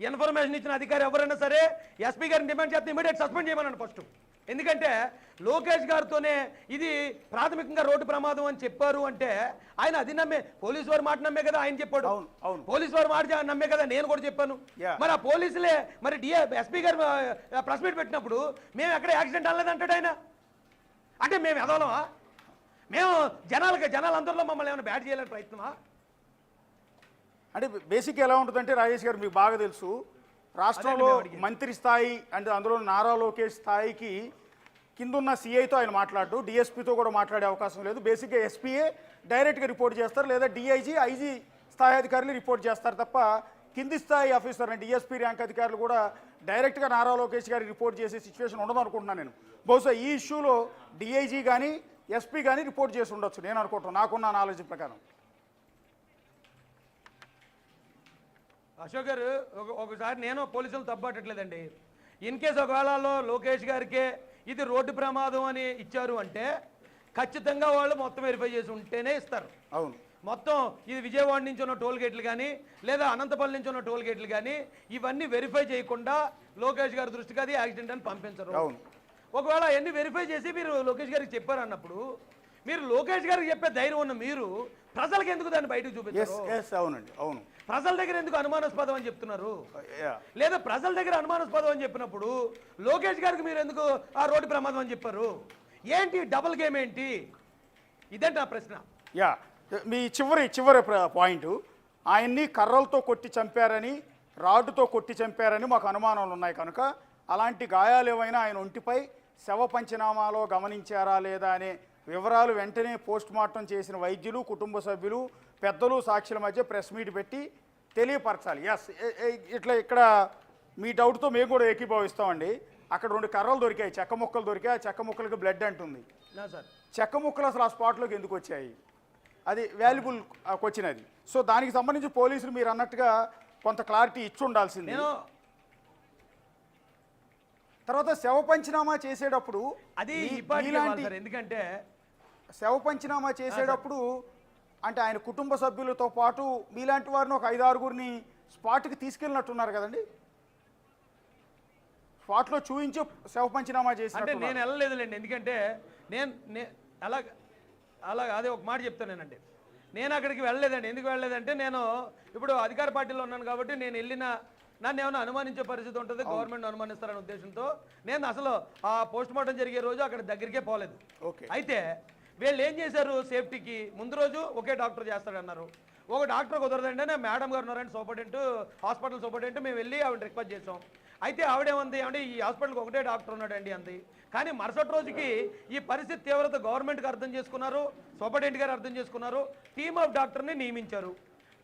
ఇన్ఫర్మేషన్ ఇచ్చిన అధికారి ఎవరైనా సరే ఎస్పీ గారిని డిమాండ్ చేస్తే ఇమీడియట్ సస్పెండ్ చేయమన్నాను ఫస్ట్. ఎందుకంటే లోకేష్ గారితోనే ఇది ప్రాథమికంగా రోడ్డు ప్రమాదం అని చెప్పారు అంటే ఆయన అది నమ్మే, పోలీసు వారి మాట నమ్మే కదా ఆయన చెప్పాడు, పోలీసు వారి మాట నమ్మే కదా నేను కూడా చెప్పాను. మరి ఆ పోలీసులే మరి ఎస్పీ గారు ప్రెస్ మీట్ పెట్టినప్పుడు మేము ఎక్కడ యాక్సిడెంట్ అనలేదంటాడు ఆయన. అంటే మేము ఎదవలమా? మేము జనాలందరిలో మమ్మల్ని ఏమైనా బ్యాట్ చేయాలని ప్రయత్నమా? అంటే బేసిక్ ఎలా ఉంటుందంటే రాజేష్ గారు మీకు బాగా తెలుసు, రాష్ట్రంలో మంత్రి స్థాయి అంటే అందులో నారా లోకేష్ స్థాయికి కిందున్న సీఐతో ఆయన మాట్లాడు, డిఎస్పీతో కూడా మాట్లాడే అవకాశం లేదు. బేసిక్గా ఎస్పీఏ డైరెక్ట్గా రిపోర్ట్ చేస్తారు, లేదా డిఐజీ ఐజీ స్థాయి అధికారులు రిపోర్ట్ చేస్తారు తప్ప కింది స్థాయి ఆఫీసర్ అంటే డిఎస్పీ ర్యాంక్ అధికారులు కూడా డైరెక్ట్గా నారా లోకేష్ గారికి రిపోర్ట్ చేసే సిచ్యువేషన్ ఉండదు అనుకుంటున్నాను నేను. బహుశా ఈ ఇష్యూలో డిఐజీ కానీ ఎస్పీ కానీ రిపోర్ట్ చేసి ఉండొచ్చు నేను అనుకుంటున్నాను, నాకున్న నాలెడ్జ్ ప్రకారం. అశోక్ గారు ఒకసారి నేను పోలీసులు తప్పట్టట్లేదండి. ఇన్ కేసు ఒకవేళ లోకేష్ గారికే ఇది రోడ్డు ప్రమాదం అని ఇచ్చారు అంటే ఖచ్చితంగా వాళ్ళు మొత్తం వెరిఫై చేసి ఉంటేనే ఇస్తారు. అవును, మొత్తం ఇది విజయవాడ నుంచి ఉన్న టోల్ గేట్లు కానీ లేదా అనంతపల్లి నుంచి ఉన్న టోల్ గేట్లు కానీ ఇవన్నీ వెరిఫై చేయకుండా లోకేష్ గారి దృష్టికి అది యాక్సిడెంట్ అని పంపించరు. అవును, ఒకవేళ అవన్నీ వెరిఫై చేసి మీరు లోకేష్ గారికి చెప్పారు అన్నప్పుడు మీరు లోకేష్ గారికి చెప్పే ధైర్యం ఉన్న మీరు ప్రజలకు ఎందుకు దాన్ని బయటకు చూపించారు? అవునండి, అవును. ప్రజల దగ్గర ఎందుకు అనుమానాస్పదం అని చెప్తున్నారు? Yeah. లేదా ప్రజల దగ్గర అనుమానాస్పదం అని చెప్పినప్పుడు లోకేష్ గారికి మీరు ఎందుకు ఆ రోడ్డు ప్రమాదం అని చెప్పారు? ఏంటి డబుల్ గేమ్ ఏంటి? ఇదంటే నా ప్రశ్న. యా, మీ చివరి పాయింట్, ఆయన్ని కర్రలతో కొట్టి చంపారని, రాడ్డుతో కొట్టి చంపారని మాకు అనుమానాలు ఉన్నాయి కనుక అలాంటి గాయాలు ఏమైనా ఆయన ఒంటిపై శవ పంచనామాలో గమనించారా లేదా అనే వివరాలు వెంటనే పోస్ట్ మార్టం చేసిన వైద్యులు, కుటుంబ సభ్యులు, పెద్దలు, సాక్షుల మధ్య ప్రెస్ మీట్ పెట్టి తెలియపరచాలి. ఎస్, ఇక్కడ మీ డౌట్తో మేము కూడా ఏకీభవిస్తామండి. అక్కడ 2 కర్రలు దొరికాయి, చెక్క ముక్కలు దొరికాయి. ఆ చెక్క ముక్కలకి బ్లడ్ అంటుంది. చెక్క ముక్కలు అసలు ఆ స్పాట్లోకి ఎందుకు వచ్చాయి? అది వాల్యుబుల్ క్వశ్చన్ అది. సో దానికి సంబంధించి పోలీసులు మీరు అన్నట్టుగా కొంత క్లారిటీ ఇచ్చి ఉండాల్సింది. తర్వాత శవ పంచనామా చేసేటప్పుడు అది ఎందుకంటే శవ పంచనామా చేసేటప్పుడు అంటే ఆయన కుటుంబ సభ్యులతో పాటు మీలాంటి వారిని ఒక 5-6గురిని స్పాట్కి తీసుకెళ్ళినట్టున్నారు కదండి. స్పాట్లో చూపించి శవ పంచనామా చేసి. అంటే నేను వెళ్ళలేదులేండి, ఎందుకంటే నేను అలా అదే ఒక మాట చెప్తానేనండి. నేను అక్కడికి వెళ్ళలేదండి. ఎందుకు వెళ్ళలేదంటే నేను ఇప్పుడు అధికార పార్టీలో ఉన్నాను కాబట్టి నేను నన్ను ఏమైనా అనుమానించే పరిస్థితి ఉంటుంది, గవర్నమెంట్ అనుమానిస్తారనే ఉద్దేశంతో నేను అసలు ఆ పోస్ట్ మార్టం జరిగే రోజు అక్కడ దగ్గరికే పోలేదు. అయితే వీళ్ళు ఏం చేశారు, సేఫ్టీకి ముందు రోజు ఒకే డాక్టర్ చేస్తాడన్నారు. ఒక డాక్టర్ కుదరదండి, నేను మేడం గారు ఉన్నారండి సూపరింటెండెంట్, హాస్పిటల్ సూపరింటెండెంట్, మేము వెళ్ళి ఆవిడ రిక్వెస్ట్ చేసాం. అయితే ఆవిడేమంది అంటే ఈ హాస్పిటల్కి ఒకటే డాక్టర్ ఉన్నాడండి అంది. కానీ మరుసటి రోజుకి ఈ పరిస్థితి తీవ్రత గవర్నమెంట్కి అర్థం చేసుకున్నారు, సూపరింటెండెంట్ గారు అర్థం చేసుకున్నారు, టీమ్ ఆఫ్ డాక్టర్ని నియమించారు.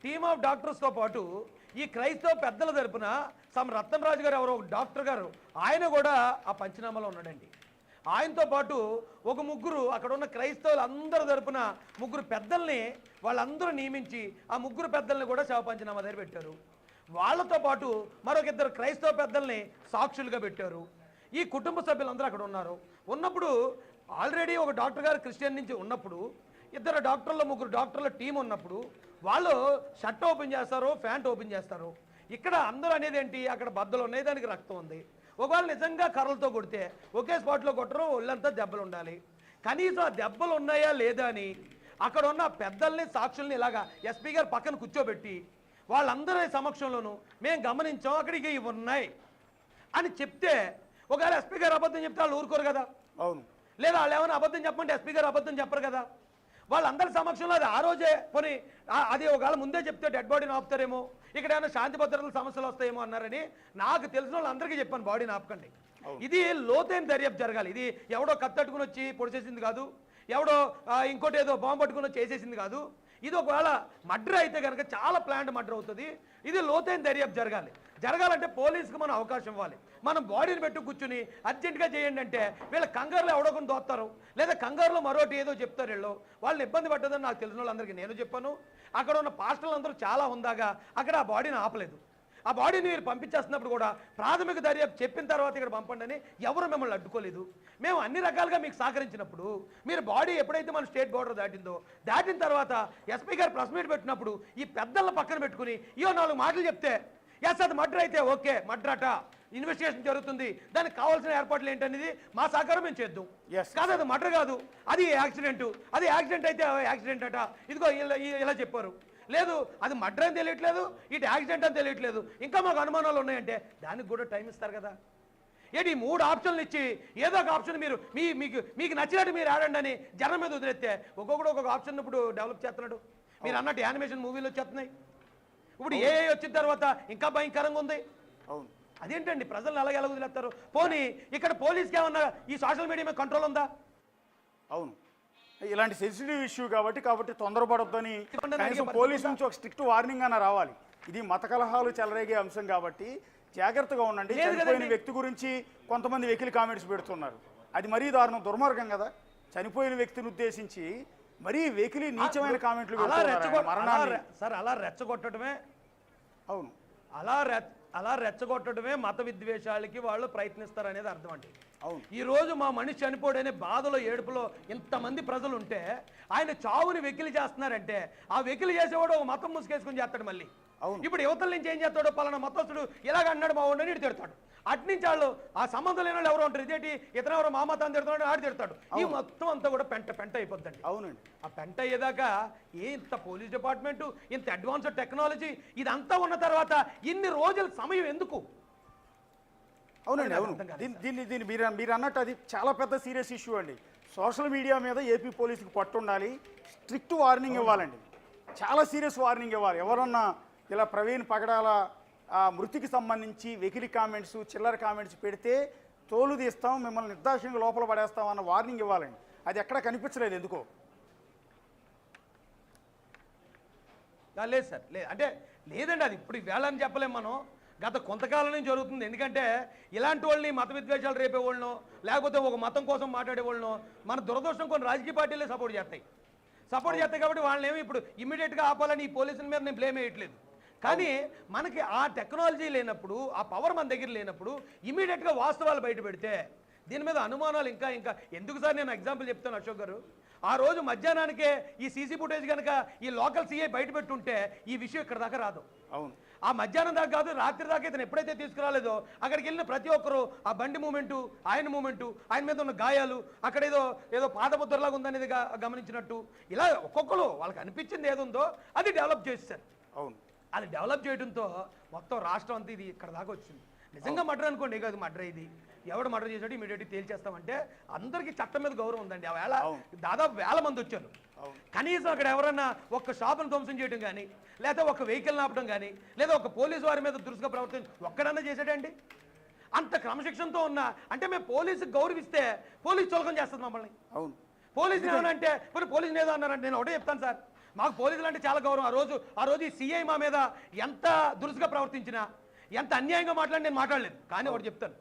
టీమ్ ఆఫ్ డాక్టర్స్తో పాటు ఈ క్రైస్తవ పెద్దల తరపున రతన్ రాజు గారు ఎవరో ఒక డాక్టర్ గారు, ఆయన కూడా ఆ పంచనామాలో ఉన్నాడండి. ఆయనతో పాటు ఒక 3 అక్కడ ఉన్న క్రైస్తవులు అందరి తరపున 3 పెద్దల్ని వాళ్ళందరూ నియమించి ఆ 3 పెద్దల్ని కూడా శవ పంచనామా దగ్గర పెట్టారు. వాళ్ళతో పాటు మరొక 2 క్రైస్తవ పెద్దల్ని సాక్షులుగా పెట్టారు. ఈ కుటుంబ సభ్యులందరూ అక్కడ ఉన్నప్పుడు ఆల్రెడీ ఒక డాక్టర్ గారు క్రిస్టియన్ నుంచి ఉన్నప్పుడు 2 డాక్టర్ల 3 డాక్టర్ల టీం ఉన్నప్పుడు వాళ్ళు షర్ట్ ఓపెన్ చేస్తారు, ప్యాంట్ ఓపెన్ చేస్తారు. ఇక్కడ అందరూ అనేది ఏంటి, అక్కడ బద్దలు ఉన్నాయి, దానికి రక్తం ఉంది. ఒకవేళ నిజంగా కర్రలతో కొడితే ఒకే స్పాట్లో కొట్టరు, ఒళ్ళంతా దెబ్బలు ఉండాలి. కనీసం ఆ దెబ్బలు ఉన్నాయా లేదా అని అక్కడ ఉన్న పెద్దల్ని సాక్షుల్ని ఇలాగా ఎస్పీ గారు పక్కన కూర్చోబెట్టి వాళ్ళందరి సమక్షంలోనూ మేము గమనించాం అక్కడికి ఇవి ఉన్నాయి అని చెప్తే, ఒకవేళ ఎస్పీ గారు అబద్ధం చెప్తే వాళ్ళు ఊరుకోరు కదా. అవును. లేదా వాళ్ళు ఏమైనా అబద్ధం చెప్పమంటే ఎస్పీ గారు అబద్ధం చెప్పరు కదా. వాళ్ళందరి సమక్షంలో అది ఆ రోజే పోనీ అది ఒకవేళ ముందే చెప్తే డెడ్ బాడీని ఆపుతారేమో, ఇక్కడ ఏమైనా శాంతి భద్రతల సమస్యలు వస్తాయేమో అన్నారని నాకు తెలిసిన వాళ్ళందరికీ చెప్పాను బాడీని ఆపకండి. ఇది లోతైన దర్యాప్తు జరగాలి. ఇది ఎవడో కత్తట్టుకుని వచ్చి పొడిచేసింది కాదు, ఎవడో ఇంకోటి ఏదో బాంబు పట్టుకుని వచ్చి చేసేసింది కాదు. ఇది ఒకవేళ మర్డర్ అయితే కనుక చాలా ప్లాంట్ మర్డర్ అవుతుంది. ఇది లోతైన దర్యాప్తు జరగాలంటే పోలీసుకి మనం అవకాశం ఇవ్వాలి. మనం బాడీని పెట్టు కూర్చుని అర్జెంటుగా చేయండి అంటే వీళ్ళ కంగారులో ఎవడొకని దోస్తారు, లేదా కంగారులో మరోటి ఏదో చెప్తారు. వాళ్ళని ఇబ్బంది పట్టదని నాకు తెలిసిన వాళ్ళందరికీ నేను చెప్పాను. అక్కడ ఉన్న పాస్టర్లు అందరూ చాలా ఉందాగా అక్కడ ఆ బాడీని ఆపలేదు. ఆ బాడీని మీరు పంపించేస్తున్నప్పుడు కూడా ప్రాథమిక దర్యాప్తు చెప్పిన తర్వాత ఇక్కడ పంపండి అని ఎవరు మిమ్మల్ని అడ్డుకోలేదు. మేము అన్ని రకాలుగా మీకు సహకరించినప్పుడు మీరు బాడీ ఎప్పుడైతే మన స్టేట్ బోర్డర్ దాటిన తర్వాత ఎస్పీ గారు ప్రెస్ మీట్ పెట్టినప్పుడు ఈ పెద్దల పక్కన పెట్టుకుని 4 మాటలు చెప్తే, ఎస్ అది మర్డర్ అయితే ఓకే, మర్డర్ అట, ఇన్వెస్టిగేషన్ జరుగుతుంది, దానికి కావాల్సిన ఏర్పాట్లు ఏంటనేది మా సహకారం మేము చేద్దాం. కాదు అది మర్డర్ కాదు, అది యాక్సిడెంట్ అయితే యాక్సిడెంట్ అట, ఇదిగో ఇలా చెప్పారు. లేదు అది మర్డర్ అని తెలియట్లేదు, ఇటు యాక్సిడెంట్ అని తెలియట్లేదు, ఇంకా మాకు అనుమానాలు ఉన్నాయంటే దానికి కూడా టైం ఇస్తారు కదా. ఏంటి 3 ఆప్షన్లు ఇచ్చి ఏదో ఒక ఆప్షన్ మీరు మీకు నచ్చినట్టు మీరు ఆడండి అని జనం మీద వదిలేస్తే ఒక్కొక్క ఆప్షన్ ఇప్పుడు డెవలప్ చేస్తున్నాడు. మీరు అన్నట్టు యానిమేషన్ మూవీలు వచ్చేస్తున్నాయి. ఇప్పుడు ఏ వచ్చిన తర్వాత ఇంకా భయంకరంగా ఉంది. అవును, అదేంటండి ప్రజలను అలాగే ఎలా వదిలేస్తారు? పోనీ ఇక్కడ పోలీస్కి ఏమన్నా ఈ సోషల్ మీడియా మీద కంట్రోల్ ఉందా? అవును, ఇలాంటి సెన్సిటివ్ ఇష్యూ కాబట్టి తొందరపడొద్దని కనీసం పోలీసు నుంచి ఒక స్ట్రిక్ట్ వార్నింగ్ అన్న రావాలి. ఇది మత కలహాలు చెలరేగే అంశం కాబట్టి జాగ్రత్తగా ఉండండి. చనిపోయిన వ్యక్తి గురించి కొంతమంది వెకిలి కామెంట్స్ పెడుతున్నారు, అది మరీ దారుణం, దుర్మార్గం కదా. చనిపోయిన వ్యక్తిని ఉద్దేశించి మరీ వెకిలి నీచమైన కామెంట్లు అలా రెచ్చగొట్టడమే. అవును, అలా రెచ్చగొట్టడమే మత విద్వేషాలకి వాళ్ళు ప్రయత్నిస్తారు అనేది అర్థం అండి. అవును, ఈ రోజు మా మనిషి చనిపోడనే బాధలో ఏడుపులో ఇంతమంది ప్రజలు ఉంటే ఆయన చావుని వెకిలి చేస్తున్నారంటే ఆ వెకిలి చేసేవాడు ఒక మతం ముసుకేసుకుని చేస్తాడు. మళ్ళీ అవును. ఇప్పుడు యువతల నుంచి ఏం చేస్తాడు, పలానా మతస్థుడు ఇలాగ అన్నాడు మా వాడిని ఇటు తిడతాడు. అట్నుంచి వాళ్ళు ఆ సంబంధం లేని వాళ్ళు ఎవరో ఉంటారు, ఇదేంటి ఇతను ఎవరో మా మతాన్ని తిడుతున్నాడు ఆడు తిడతాడు. ఈ మొత్తం అంతా కూడా పెంట అయిపోద్దండి. అవునండి. ఆ పెంట అయ్యేదాకా ఇంత పోలీస్ డిపార్ట్మెంట్, ఇంత అడ్వాన్స్డ్ టెక్నాలజీ ఇదంతా ఉన్న తర్వాత ఇన్ని రోజుల సమయం ఎందుకు? అవునండి, అవును. దీన్ని మీరు అన్నట్టు అది చాలా పెద్ద సీరియస్ ఇష్యూ అండి. సోషల్ మీడియా మీద ఏపీ పోలీసుకి పట్టు ఉండాలి, స్ట్రిక్ట్ వార్నింగ్ ఇవ్వాలండి, చాలా సీరియస్ వార్నింగ్ ఇవ్వాలి. ఎవరన్నా ఇలా ప్రవీణ్ పగడాల మృతికి సంబంధించి వెకిలి కామెంట్స్, చిల్లర కామెంట్స్ పెడితే తోలు తీస్తాం, మిమ్మల్ని నిర్దాక్షిణ్యంగా లోపల పడేస్తాం అన్న వార్నింగ్ ఇవ్వాలండి. అది ఎక్కడ కనిపించలేదు ఎందుకో. లేదు సార్, లేదు అంటే లేదండి, అది ఇప్పుడు వేళ అని చెప్పలేం మనం. గత కొంతకాలం నుంచి జరుగుతుంది. ఎందుకంటే ఇలాంటి వాళ్ళని మత విద్వేషాలు రేపేవాళ్ళనో లేకపోతే ఒక మతం కోసం మాట్లాడేవాళ్ళనో మన దురదృష్టం కొన్ని రాజకీయ పార్టీలే సపోర్ట్ చేస్తాయి కాబట్టి వాళ్ళని ఏమి ఇప్పుడు ఇమ్మీడియట్గా ఆపాలని ఈ పోలీసుల మీద నేను బ్లేమ్ వేయట్లేదు. కానీ మనకి ఆ టెక్నాలజీ లేనప్పుడు, ఆ పవర్ మన దగ్గర లేనప్పుడు ఇమ్మీడియట్గా వాస్తవాలు బయట పెడితే దీని మీద అనుమానాలు ఇంకా ఎందుకు సార్? నేను ఎగ్జాంపుల్ చెప్తాను అశోక్ గారు. ఆ రోజు మధ్యాహ్నానికే ఈ సీసీ ఫుటేజ్ కనుక ఈ లోకల్ సీఐ బయట పెట్టుంటే ఈ విషయం ఇక్కడ దాకా రాదు. అవును. ఆ మధ్యాహ్నం దాకా కాదు, రాత్రి దాకా ఇతను ఎప్పుడైతే తీసుకురాలేదో అక్కడికి వెళ్ళిన ప్రతి ఒక్కరు ఆ బండి మూమెంటు, ఆయన మీద ఉన్న గాయాలు, అక్కడ ఏదో పాదముద్రలాగా ఉందనేది గమనించినట్టు ఇలా ఒక్కొక్కరు వాళ్ళకి అనిపించింది ఏదుందో అది డెవలప్ చేశారు. అవును. అది డెవలప్ చేయడంతో మొత్తం రాష్ట్రం అంతా ఇది ఇక్కడ దాకా వచ్చింది. నిజంగా మర్డర్ అనుకోండి, కాదు మర్డర్ ఇది, ఎవడు మర్డర్ చేసాడు ఇమీడియట్గా తేల్చేస్తామంటే అందరికీ చట్టం మీద గౌరవం ఉందండి. ఆ వేళ దాదాపు 1000 మంది వచ్చారు. కనీసం అక్కడ ఎవరన్నా ఒక షాపును ధ్వంసం చేయడం కానీ, లేదా ఒక వెహికల్ ఆపడం కానీ, లేదా ఒక పోలీసు వారి మీద దురుసుగా ప్రవర్తించి ఒక్కడన్నా చేశాడండి? అంత క్రమశిక్షణతో ఉన్నా అంటే మేము పోలీసుకి గౌరవిస్తే పోలీసు చులకం చేస్తుంది మమ్మల్ని. అవును. పోలీసులు ఏమనంటే మరి పోలీసులు ఏదో అన్నారంటే నేను ఒకటే చెప్తాను సార్, మాకు పోలీసులు అంటే చాలా గౌరవం. ఆ రోజు ఈ సిఐ మా మీద ఎంత దురుసుగా ప్రవర్తించినా, ఎంత అన్యాయంగా నేను మాట్లాడలేదు. కానీ ఒకటి చెప్తాను,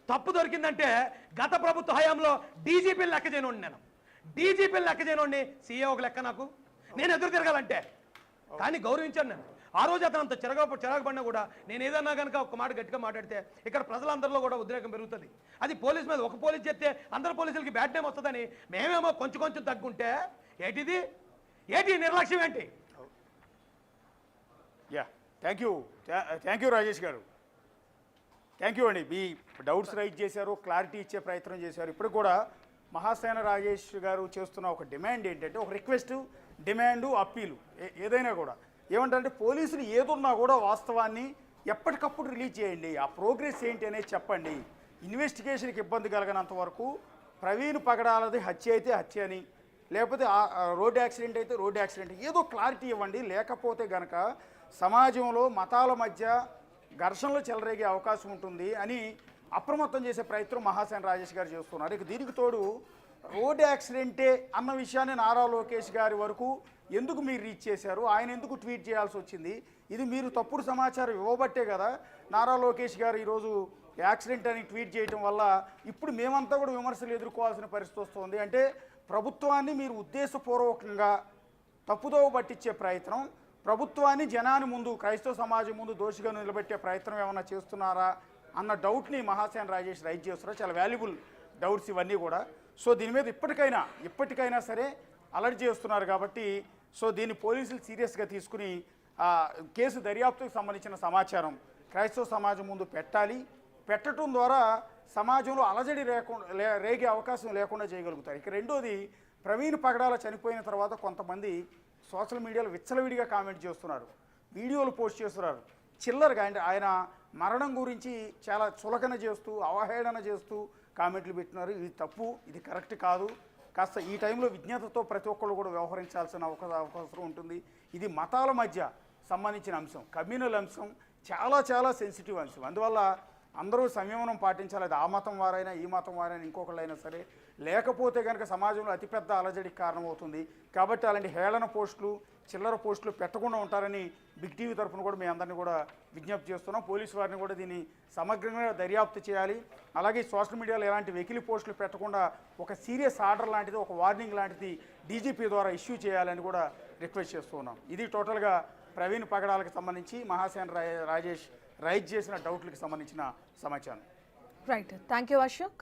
తప్పు దొరికిందంటే గత ప్రభుత్వ హయాంలో డీజీపీలు లెక్క చేయనోండి, నేను డీజీపీలు లెక్క చేయనోండి, సీఏ ఒక లెక్క నాకు, నేను ఎదురు తిరగాలంటే. కానీ గౌరవించాను నేను. ఆ రోజు అతను అంత చిరాకు పడినా కూడా నేను ఏదన్నా కనుక ఒక మాట గట్టిగా మాట్లాడితే ఇక్కడ ప్రజలందరిలో కూడా ఉద్రేకం పెరుగుతుంది. అది పోలీసు మీద ఒక పోలీసు చెప్తే అందరు పోలీసులకి బ్యాడ్ నేమ్ వస్తుందని మేమేమో కొంచెం తగ్గుంటే ఏంటి నిర్లక్ష్యం ఏంటి? థ్యాంక్ యూ రాజేష్ గారు, థ్యాంక్ యూ అండి. మీ డౌట్స్ రైజ్ చేశారు, క్లారిటీ ఇచ్చే ప్రయత్నం చేశారు. ఇప్పుడు కూడా మహాసేన రాజేష్ గారు చేస్తున్న ఒక డిమాండ్ ఏంటంటే, ఒక రిక్వెస్ట్, డిమాండు, అప్పీలు ఏదైనా కూడా ఏమంటారంటే పోలీసులు ఏదున్నా కూడా వాస్తవాన్ని ఎప్పటికప్పుడు రిలీజ్ చేయండి, ఆ ప్రోగ్రెస్ ఏంటి అనేది చెప్పండి. ఇన్వెస్టిగేషన్కి ఇబ్బంది కలగనంత వరకు ప్రవీణ్ పగడాలది హత్య అయితే హత్య అని, లేకపోతే రోడ్ యాక్సిడెంట్ అయితే రోడ్ యాక్సిడెంట్, ఏదో క్లారిటీ ఇవ్వండి. లేకపోతే గనక సమాజంలో మతాల మధ్య ఘర్షణలు చెలరేగే అవకాశం ఉంటుంది అని అప్రమత్తం చేసే ప్రయత్నం మహాసేన రాజేష్ గారు చేస్తున్నారు. ఇక దీనికి తోడు రోడ్ యాక్సిడెంటే అన్న విషయాన్ని నారా లోకేష్ గారి వరకు ఎందుకు మీరు రీచ్ చేశారు, ఆయన ఎందుకు ట్వీట్ చేయాల్సి వచ్చింది? ఇది మీరు తప్పుడు సమాచారం ఇవ్వబట్టే కదా నారా లోకేష్ గారు ఈరోజు యాక్సిడెంట్ అని ట్వీట్ చేయడం వల్ల ఇప్పుడు మేమంతా కూడా విమర్శలు ఎదుర్కోవాల్సిన పరిస్థితి వస్తుంది. అంటే ప్రభుత్వాన్ని మీరు ఉద్దేశపూర్వకంగా తప్పుదోవ పట్టించే ప్రయత్నం, ప్రభుత్వాన్ని జనాన్ని ముందు, క్రైస్తవ సమాజం ముందు దోషిగా నిలబెట్టే ప్రయత్నం ఏమైనా చేస్తున్నారా అన్న డౌట్ని మహాసేన రాజేష్ రైజ్ చేస్తున్నారు. చాలా వాల్యుబుల్ డౌట్స్ ఇవన్నీ కూడా. సో దీని మీద ఇప్పటికైనా సరే అలర్ట్ చేస్తున్నారు కాబట్టి సో దీన్ని పోలీసులు సీరియస్గా తీసుకుని కేసు దర్యాప్తుకు సంబంధించిన సమాచారం క్రైస్తవ సమాజం ముందు పెట్టడం ద్వారా సమాజంలో అలజడి రేగే అవకాశం లేకుండా చేయగలుగుతారు. ఇక రెండోది, ప్రవీణ్ పగడాల చనిపోయిన తర్వాత కొంతమంది సోషల్ మీడియాలో విచ్చలవిడిగా కామెంట్ చేస్తున్నారు, వీడియోలు పోస్ట్ చేస్తున్నారు, చిల్లరగా. అంటే ఆయన మరణం గురించి చాలా చులకన చేస్తూ, అవహేళన చేస్తూ కామెంట్లు పెట్టినారు. ఇది తప్పు, ఇది కరెక్ట్ కాదు. కాస్త ఈ టైంలో విజ్ఞతతో ప్రతి ఒక్కళ్ళు కూడా వ్యవహరించాల్సిన అవకాశం ఉంటుంది. ఇది మతాల మధ్య సంబంధించిన అంశం, కమ్యూనల్ అంశం, చాలా సెన్సిటివ్ అంశం. అందువల్ల అందరూ సంయమనం పాటించాలి. అది ఆ మతం వారైనా, ఈ మతం వారైనా, ఇంకొకళ్ళైనా సరే. లేకపోతే కనుక సమాజంలో అతిపెద్ద అలజడికి కారణమవుతుంది. కాబట్టి అలాంటి హేళన పోస్టులు, చిల్లర పోస్టులు పెట్టకుండా ఉంటారని బిగ్ టీవీ తరఫున కూడా మీ అందరినీ కూడా విజ్ఞప్తి చేస్తున్నాం. పోలీసు వారిని కూడా దీన్ని సమగ్రంగా దర్యాప్తు చేయాలి. అలాగే సోషల్ మీడియాలో ఎలాంటి వెకిలి పోస్టులు పెట్టకుండా ఒక సీరియస్ ఆర్డర్ లాంటిది, ఒక వార్నింగ్ లాంటిది డీజీపీ ద్వారా ఇష్యూ చేయాలని కూడా రిక్వెస్ట్ చేస్తున్నాం. ఇది టోటల్గా ప్రవీణ్ పగడాలకు సంబంధించి మహాసేన రాజేష్ రైజ్ చేసిన డౌట్లకు సంబంధించిన సమాచారం. Right, thank you Ashok.